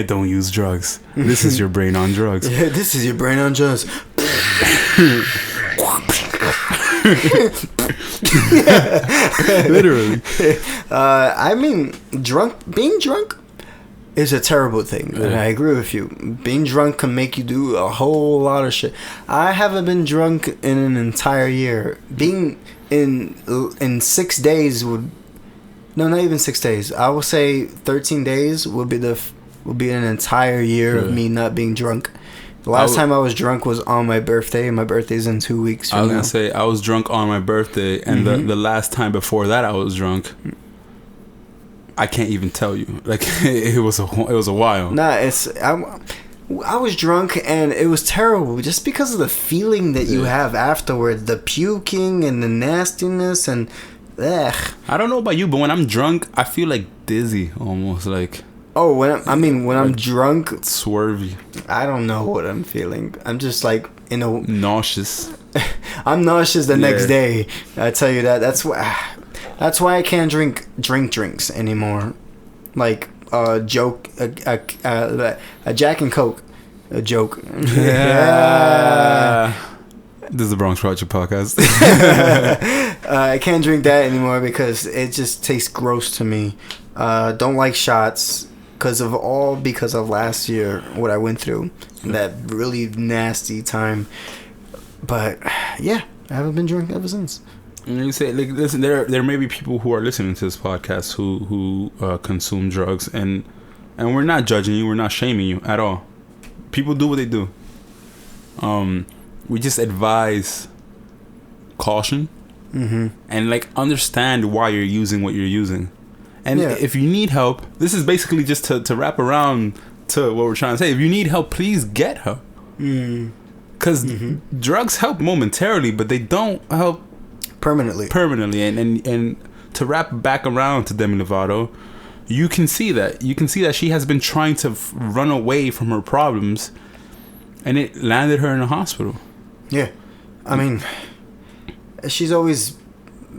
don't use drugs. This is your brain on drugs. Yeah, this is your brain on drugs. Literally. I mean, being drunk is a terrible thing, and I agree with you. Being drunk can make you do a whole lot of shit. I haven't been drunk in an entire year. Being in 6 days not even 6 days. I will say 13 days would be an entire year of me not being drunk. The last time I was drunk was on my birthday, and my birthday's in 2 weeks from now. I was going to say, I was drunk on my birthday, and the last time before that I was drunk, I can't even tell you. Like, it was a while. Nah, I was drunk, and it was terrible, just because of the feeling that you have afterwards. The puking and the nastiness, and ugh. I don't know about you, but when I'm drunk, I feel like dizzy, almost like... Oh, when I'm drunk, swervy. I don't know what I'm feeling. I'm just like nauseous. I'm nauseous the next day. I tell you that. That's why I can't drink drinks anymore. Like a Jack and Coke, a joke. Yeah. This is the Bronx Project podcast. I can't drink that anymore because it just tastes gross to me. Don't like shots. Because of last year, what I went through, that really nasty time. But yeah, I haven't been drunk ever since. And you say, like, listen, there may be people who are listening to this podcast who consume drugs, and we're not judging you, we're not shaming you at all. People do what they do. We just advise caution, and like understand why you're using what you're using. And if you need help, this is basically just to wrap around to what we're trying to say. If you need help, please get help. Because drugs help momentarily, but they don't help permanently. And to wrap back around to Demi Lovato, you can see that. You can see that she has been trying to run away from her problems, and it landed her in a hospital. Yeah. I mean, she's always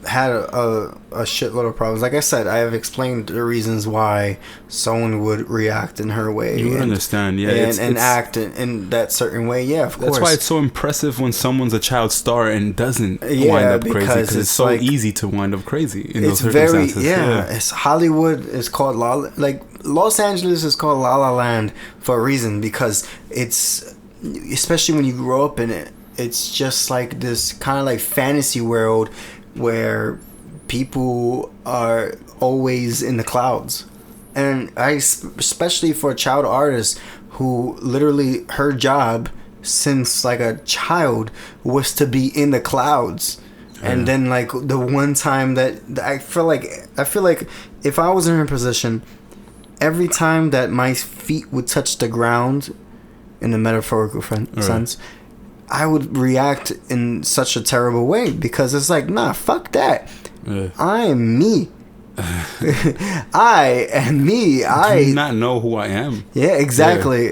had a shitload of problems. Like I said, I have explained the reasons why someone would react in her way. You would understand, yeah, and act in that certain way. Yeah, of course. That's why it's so impressive when someone's a child star and doesn't wind up crazy, because it's so like, easy to wind up crazy in those circumstances. It's Hollywood is called Los Angeles is called La La Land for a reason, because it's, especially when you grow up in it, it's just like this kind of like fantasy world where people are always in the clouds. And especially for a child artist who literally her job since like a child was to be in the clouds. And then like the one time that I feel like if I was in her position, every time that my feet would touch the ground, in the metaphorical sense, I would react in such a terrible way, because it's like, nah, fuck that. I am me. I am me. I do not know who I am. Yeah, exactly.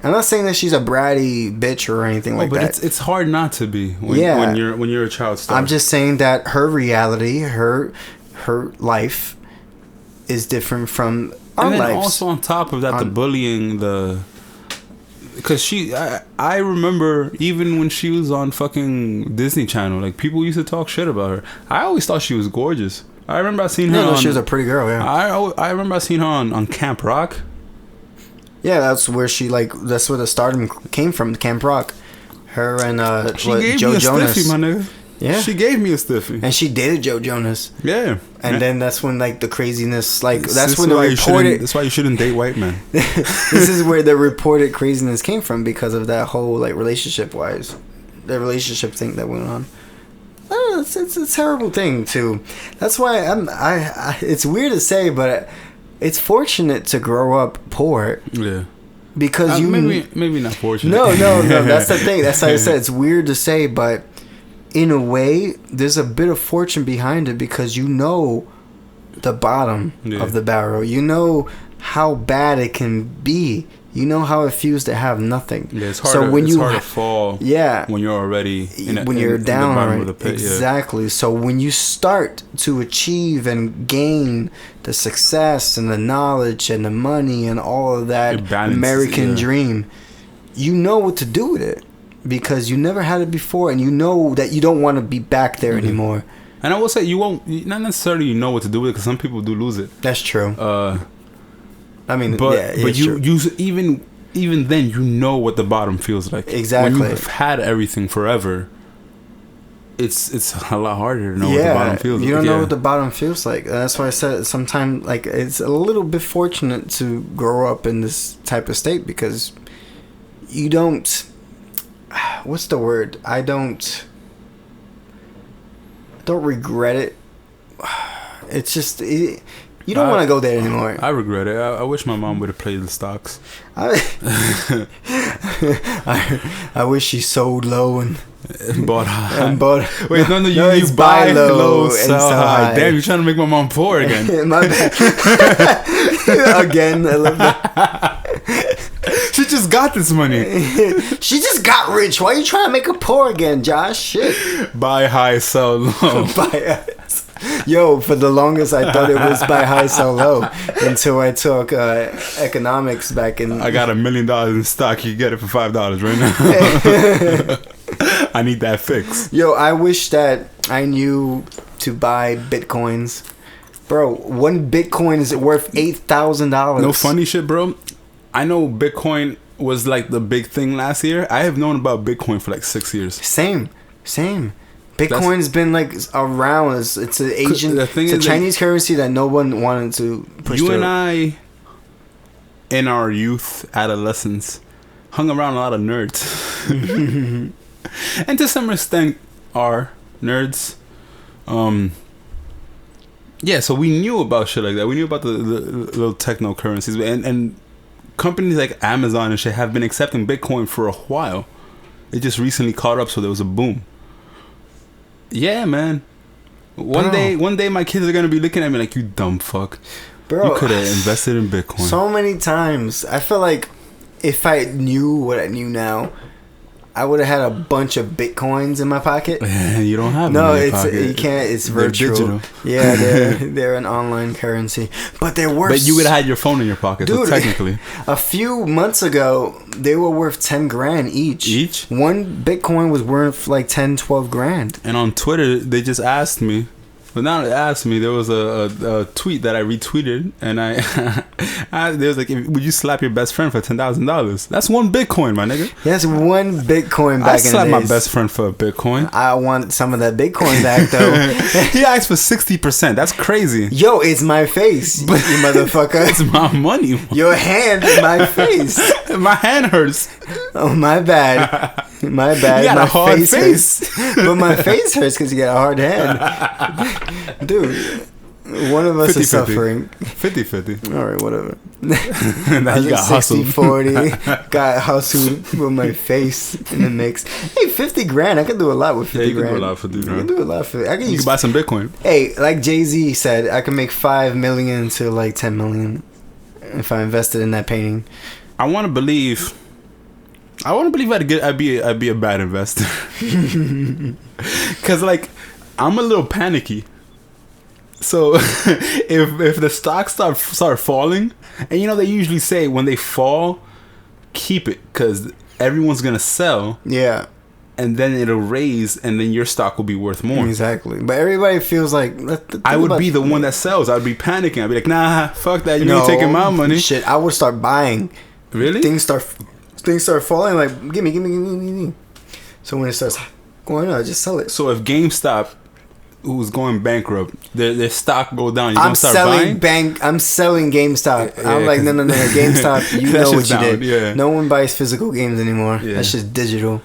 I'm not saying that she's a bratty bitch or anything like that. But it's hard not to be when you're a child star. I'm just saying that her reality, her life, is different from our lives. And then also on top of that, the bullying, because I remember even when she was on fucking Disney Channel, like people used to talk shit about her. I always thought she was gorgeous. I remember I seen her. No, she was a pretty girl. Yeah. I remember I seen her on Camp Rock. Yeah, that's where that's where the stardom came from. Camp Rock. Her and Joe Jonas. Stiffy, my nigga. Yeah, she gave me a stiffy, and she dated Joe Jonas. Yeah, and then that's when like the craziness, that's when the reported. That's why you shouldn't date white men. This is where the reported craziness came from, because of that whole like relationship thing that went on. It's a terrible thing too. That's why I it's weird to say, but it's fortunate to grow up poor. Yeah. Because maybe not fortunate. No. That's the thing. That's why I said it's weird to say, but in a way, there's a bit of fortune behind it, because you know the bottom of the barrel. You know how bad it can be. You know how it feels to have nothing. Yeah, it's hard to fall. Yeah, when you're already when you're down in the bottom of the pit. Exactly. Yeah. So when you start to achieve and gain the success and the knowledge and the money and all of that American dream, you know what to do with it, because you never had it before, and you know that you don't want to be back there anymore. And I will say, you won't not necessarily know what to do with it, because some people do lose it. That's true. I mean, but you even then, you know what the bottom feels like. Exactly. When you've had everything forever, it's a lot harder to know what the bottom feels like. You don't know what the bottom feels like. That's why I said sometimes like it's a little bit fortunate to grow up in this type of state, because you don't. What's the word? I don't regret it. It's just. You don't want to go there anymore. I regret it. I wish my mom would have played the stocks. I wish she sold low and bought high. Wait, no, you buy low, sell high. Damn, you're trying to make my mom poor again. My bad. Again, I love that. She just got this money. She just got rich. Why are you trying to make her poor again, Josh? Shit. Buy high, sell low. Yo, for the longest I thought it was buy high, sell low, until I took economics back in. I got $1 million in stock. You get it for $5 right now. I need that fix. Yo, I wish that I knew to buy bitcoins. Bro, one bitcoin is worth $8,000. No funny shit, bro. I know Bitcoin was like the big thing last year. I have known about Bitcoin for like 6 years. Same. Bitcoin's been like around. It's an Asian. It's a Chinese currency that no one wanted to push through. You and I, in our youth, adolescence, hung around a lot of nerds, and to some extent, are nerds. Yeah, so we knew about shit like that. We knew about the little techno currencies, and companies like Amazon and shit have been accepting Bitcoin for a while. It just recently caught up, so there was a boom. Yeah, man. One day my kids are gonna be looking at me like, you dumb fuck. Bro, you could have invested in Bitcoin. So many times. I feel like if I knew what I knew now, I would have had a bunch of Bitcoins in my pocket. You don't have no, them in your it's pocket. you can't. It's They're virtual. digital. Yeah, they're an online currency, but they're worth. But you would have had your phone in your pocket, Dude, so technically. A few months ago, they were worth 10 grand each. Each? One Bitcoin was worth like 10, 12 grand. And on Twitter, they just asked me. But now they asked me, there was a tweet that I retweeted, and they was like, would you slap your best friend for $10,000? That's one Bitcoin, my nigga. That's one Bitcoin back in the days. I slapped my best friend for a Bitcoin. I want some of that Bitcoin back, though. He asked for 60%. That's crazy. Yo, it's my face, you motherfucker. It's my money. Your hand is my face. My hand hurts. Oh, my bad. My bad. You got my a hard face. But my face hurts because you got a hard hand. Dude, one of us 50, is suffering. 50-50. All right, whatever. Now you got hustled. 60-40. Got hustled with my face in the mix. Hey, 50 grand. I can do a lot with 50 grand. You can do a lot for 50 grand. I can do a lot for it. You can buy some Bitcoin. Hey, like Jay-Z said, I can make 5 million to like 10 million if I invested in that painting. I want to believe I'd be a bad investor. Cause like I'm a little panicky. So if the stocks start falling, and you know they usually say when they fall, keep it because everyone's gonna sell. Yeah. And then it'll raise, and then your stock will be worth more. Exactly. But everybody feels like I would be the one that sells. I'd be panicking. I'd be like, nah, fuck that. You ain't taking my money. Shit, I would start buying. Really? Things start falling. Like, give me. So when it starts going up, I just sell it. So if GameStop, who's going bankrupt, their stock go down, I'm selling GameStop. Yeah, I'm like, no, GameStop. You know what you down, did. Yeah. No one buys physical games anymore. Yeah. That's just digital.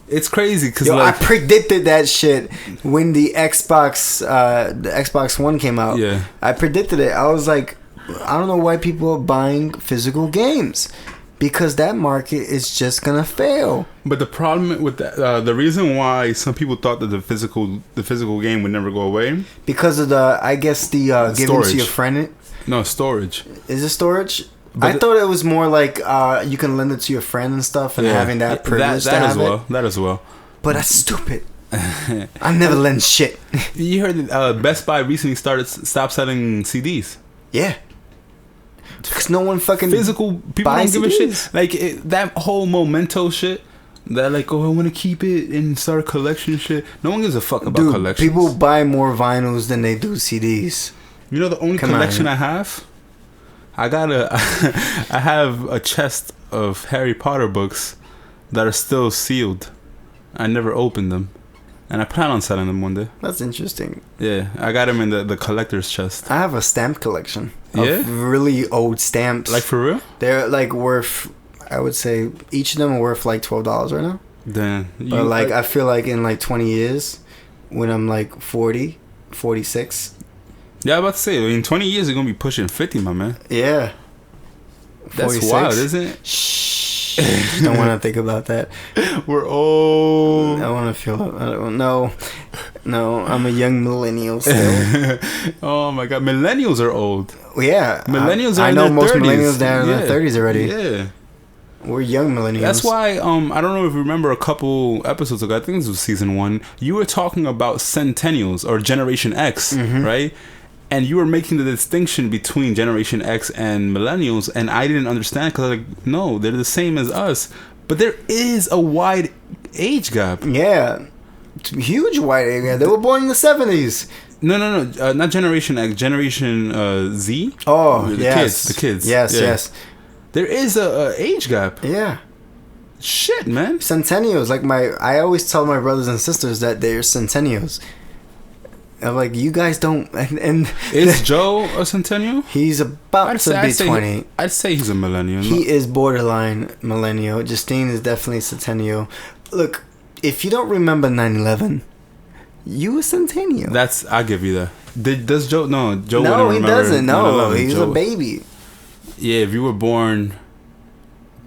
It's crazy because I predicted that shit when the Xbox One came out. Yeah, I predicted it. I was like, I don't know why people are buying physical games because that market is just gonna fail. But the problem with that, the reason why some people thought that the physical game would never go away because of the giving to your friend. No, storage. Is it storage? But I thought it was more like you can lend it to your friend and stuff and having that privilege that as well. That as well. But that's stupid. I never lend shit. You heard that Best Buy recently stopped selling CDs. Yeah. Because no one fucking physical people don't give a shit. Like that whole memento shit. That like, oh, I want to keep it and start a collection shit. No one gives a fuck about collections. People buy more vinyls than they do CDs. You know the only collection I have? I have a chest of Harry Potter books that are still sealed. I never opened them. And I plan on selling them one day. That's interesting. Yeah, I got them in the collector's chest. I have a stamp collection of really old stamps. Like for real? They're like worth, I would say, each of them are worth like $12 right now. Damn. But like, I feel like in like 20 years, when I'm like 40, 46. Yeah, I'm about to say, in 20 years, you're going to be pushing 50, my man. Yeah. That's 46. Wild, isn't it? Shh. Don't want to think about that. We're old. I want to feel. I don't know. No, I'm a young millennial still. Oh my god, millennials are old. Yeah, millennials are. I in know their most 30s. Millennials down in their 30s already. Yeah, we're young millennials. That's why. I don't know if you remember a couple episodes ago. I think this was season 1. You were talking about centennials or Generation X, right? And you were making the distinction between Generation X and millennials, and I didn't understand because I was like, no, they're the same as us. But there is a wide age gap. Yeah. Huge wide age gap. They were born in the 70s. No. Not Generation X, Generation Z. Oh, The kids. Yes. There is a age gap. Yeah. Shit, man. Centennials. I always tell my brothers and sisters that they're centennials. I'm like, you guys don't. And is Joe a centennial? He's about to be 20. I'd say he's a millennial. He is borderline millennial. Justine is definitely centennial. Look, if you don't remember 9/11, you a centennial. I'll give you that. Does Joe? No, Joe. No, he doesn't. No, 9/11. he's Joe, a baby. Yeah, if you were born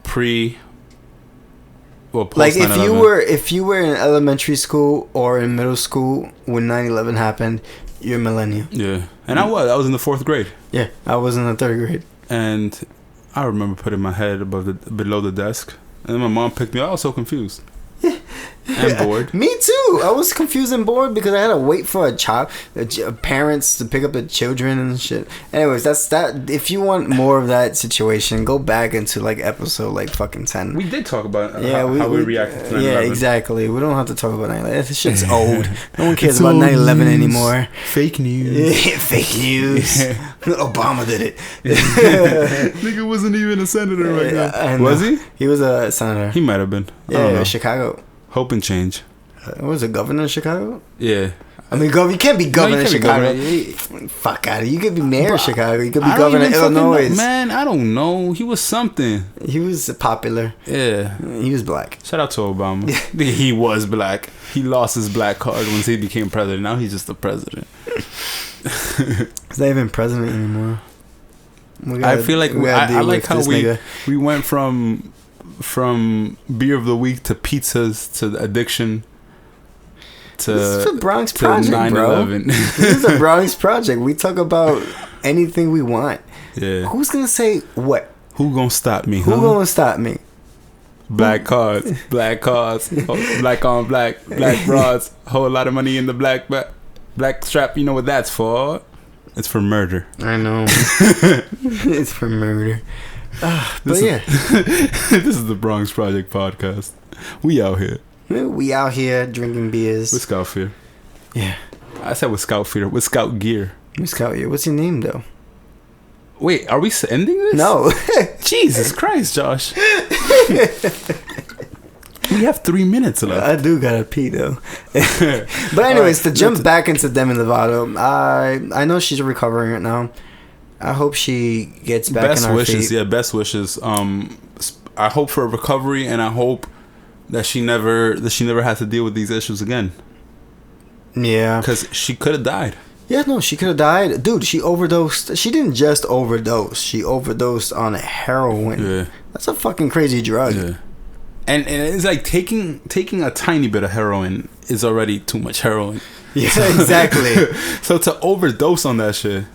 pre. Well, like if you were in elementary school or in middle school when 9/11 happened, you're a millennial. Yeah, and I was in the 4th grade. Yeah, I was in the 3rd grade. And I remember putting my head below the desk, and then my mom picked me up. I was so confused. And bored. Me too. I was confused and bored because I had to wait for parents to pick up the children and shit. Anyways, that's that. If you want more of that situation, go back into like episode like fucking 10. We did talk about how we reacted to 9/11. Yeah, exactly. We don't have to talk about 9/11. This shit's old. No one cares about 9/11 anymore. Fake news. Fake news. Obama did it. Nigga wasn't even a senator right now. Was he? He was a senator. He might have been. Yeah, Chicago. Hope and change. Was it governor of Chicago? Yeah. I mean, you can't be governor of Chicago. Fuck out of it. You could be mayor of Chicago. You could be governor of Illinois. Man, I don't know. He was something. He was popular. Yeah. He was black. Shout out to Obama. He was black. He lost his black card once he became president. Now he's just the president. He's not even president anymore. I feel like I like how we went from beer of the week to pizzas to addiction to this is a Bronx project, 9/11. Bro. This is a Bronx project. We talk about anything we want. Yeah. Who's gonna say what? Who gonna stop me? Who gonna stop me? Black cars, black on black broads, whole lot of money in the black strap. You know what that's for? It's for murder. I know. It's for murder. But yeah, this is the Bronx Project podcast. We out here. We out here drinking beers with Scout Fear. Yeah, I said with Scout Fear. With Scout Gear. With Scout Gear. What's your name though? Wait, are we ending this? No. Jesus Christ, Josh. We have 3 minutes left. I do gotta pee though. But anyways, to jump back into Demi Lovato, I know she's recovering right now. I hope she gets back in her feet. Yeah, best wishes. I hope for a recovery, and I hope that she never has to deal with these issues again. Yeah, because she could have died. Yeah, no, she could have died. Dude, she overdosed. She didn't just overdose. She overdosed on heroin. Yeah. That's a fucking crazy drug. Yeah. And it's like taking a tiny bit of heroin is already too much heroin. Yeah, exactly. So to overdose on that shit,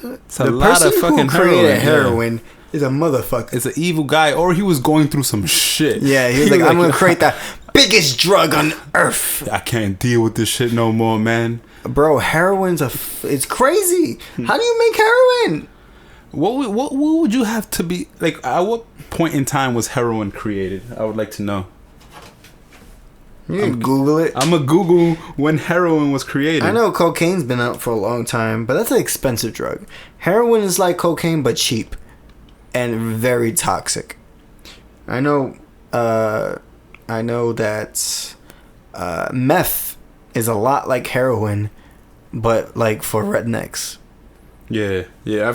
it's a the lot of fucking heroin is a motherfucker. It's an evil guy, or he was going through some shit. Yeah, he was like, I'm gonna create the biggest drug on earth. I can't deal with this shit no more, man. Bro, heroin's it's crazy. How do you make heroin? What would you have to be like? At what point in time was heroin created? I would like to know. You can Google it. I'm gonna Google when heroin was created. I know cocaine's been out for a long time, but that's an expensive drug. Heroin is like cocaine but cheap and very toxic. I know that meth is a lot like heroin, but like for rednecks. Yeah.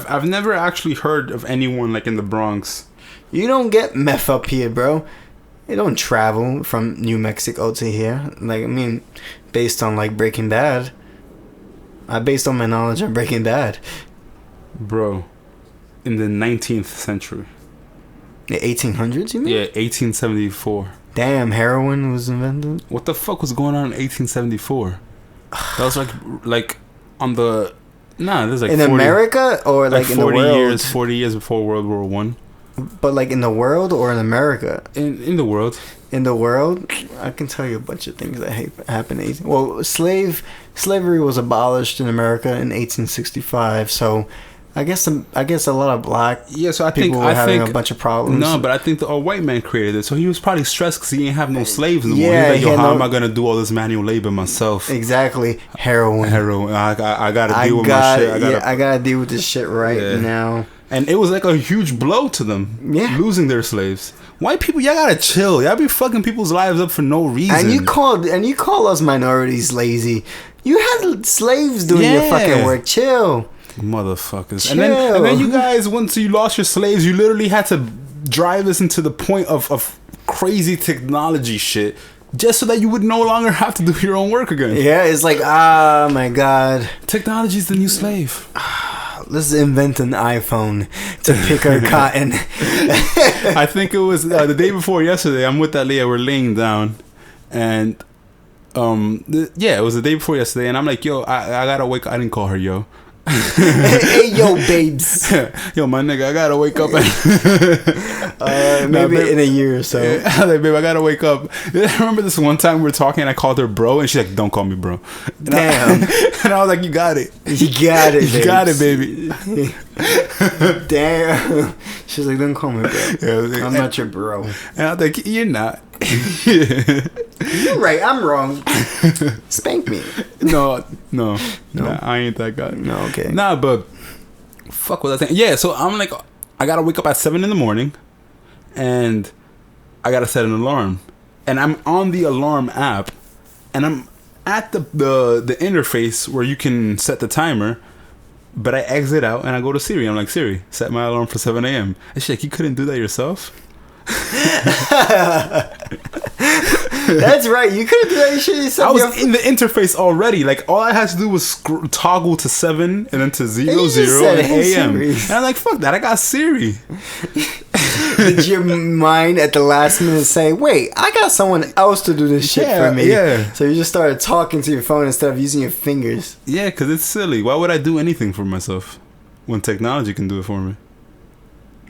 I've never actually heard of anyone like in the Bronx. You don't get meth up here, bro. It don't travel from New Mexico to here. Like, I mean, based on like Breaking Bad. Based on my knowledge of Breaking Bad. Bro, in the 19th century. The 1800s, you mean? Yeah, 1874. Damn, heroin was invented? What the fuck was going on in 1874? That was like on the... Nah, there's like in 40, America or like in the world? 40 years before World War One. But like in the world or in America? In the world. In the world, I can tell you a bunch of things that happened. Well, slavery was abolished in America in 1865. So, I guess a lot of black people were having a bunch of problems. No, but I think a white man created it, so he was probably stressed because he didn't have no slaves anymore. Yeah, he was like, how am I gonna do all this manual labor myself? Exactly, heroin. I gotta deal with my shit. I gotta deal with this shit right now. And it was like a huge blow to them. Yeah, losing their slaves. White people, y'all gotta chill. Y'all be fucking people's lives up for no reason. And you call us minorities lazy. You had slaves doing your fucking work. Chill. Motherfuckers. Chill. And then you guys, once you lost your slaves, you literally had to drive us into the point of crazy technology shit just so that you would no longer have to do your own work again. Yeah, it's like, oh my god. Technology's the new slave. Let's invent an iPhone to pick our cotton. I think it was the day before yesterday. I'm with Leah. We're laying down. And it was the day before yesterday. And I'm like, yo, I gotta wake up. I didn't call her yo. Hey, yo, babes. Yo, my nigga, I gotta wake up. Maybe in a year or so. Yeah, like, babe, I gotta wake up. I remember this one time we were talking and I called her bro, and she's like, don't call me bro. And Damn. and I was like, you got it. You got it, You got it, baby. Damn. She's like, don't call me bro. Yeah, I'm not your bro. And I was like, you're not. You're right. I'm wrong. Spank me. No. Nah, I ain't that guy. No, okay. Nah, but fuck what I think. Yeah, so I'm like, I gotta wake up at 7 a.m. and I gotta set an alarm. And I'm on the alarm app, and I'm at the interface where you can set the timer. But I exit out and I go to Siri. I'm like, Siri, set my alarm for 7 a.m. And she's like, you couldn't do that yourself? That's right. You couldn't do that. You should have said I was in the interface already. Like, all I had to do was toggle to 7 and then to 0, And you just 0 said, and "Hey, AM. Siri." And I'm like, fuck that. I got Siri. Did your mind at the last minute say, wait, I got someone else to do this shit for me? Yeah. So you just started talking to your phone instead of using your fingers. Yeah, because it's silly. Why would I do anything for myself when technology can do it for me?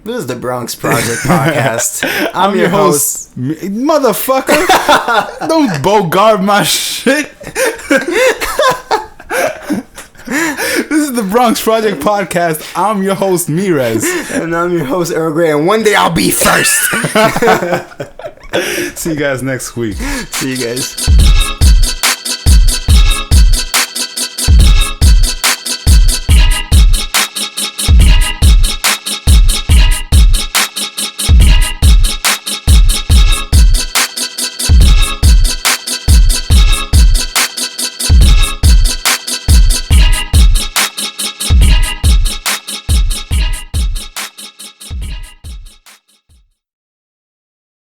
This is the Bronx Project Podcast. I'm your host. Motherfucker. Don't bogart my shit. This is the Bronx Project Podcast. I'm your host, Mirez. And I'm your host, Earl Grey. And one day I'll be first. See you guys next week. See you guys.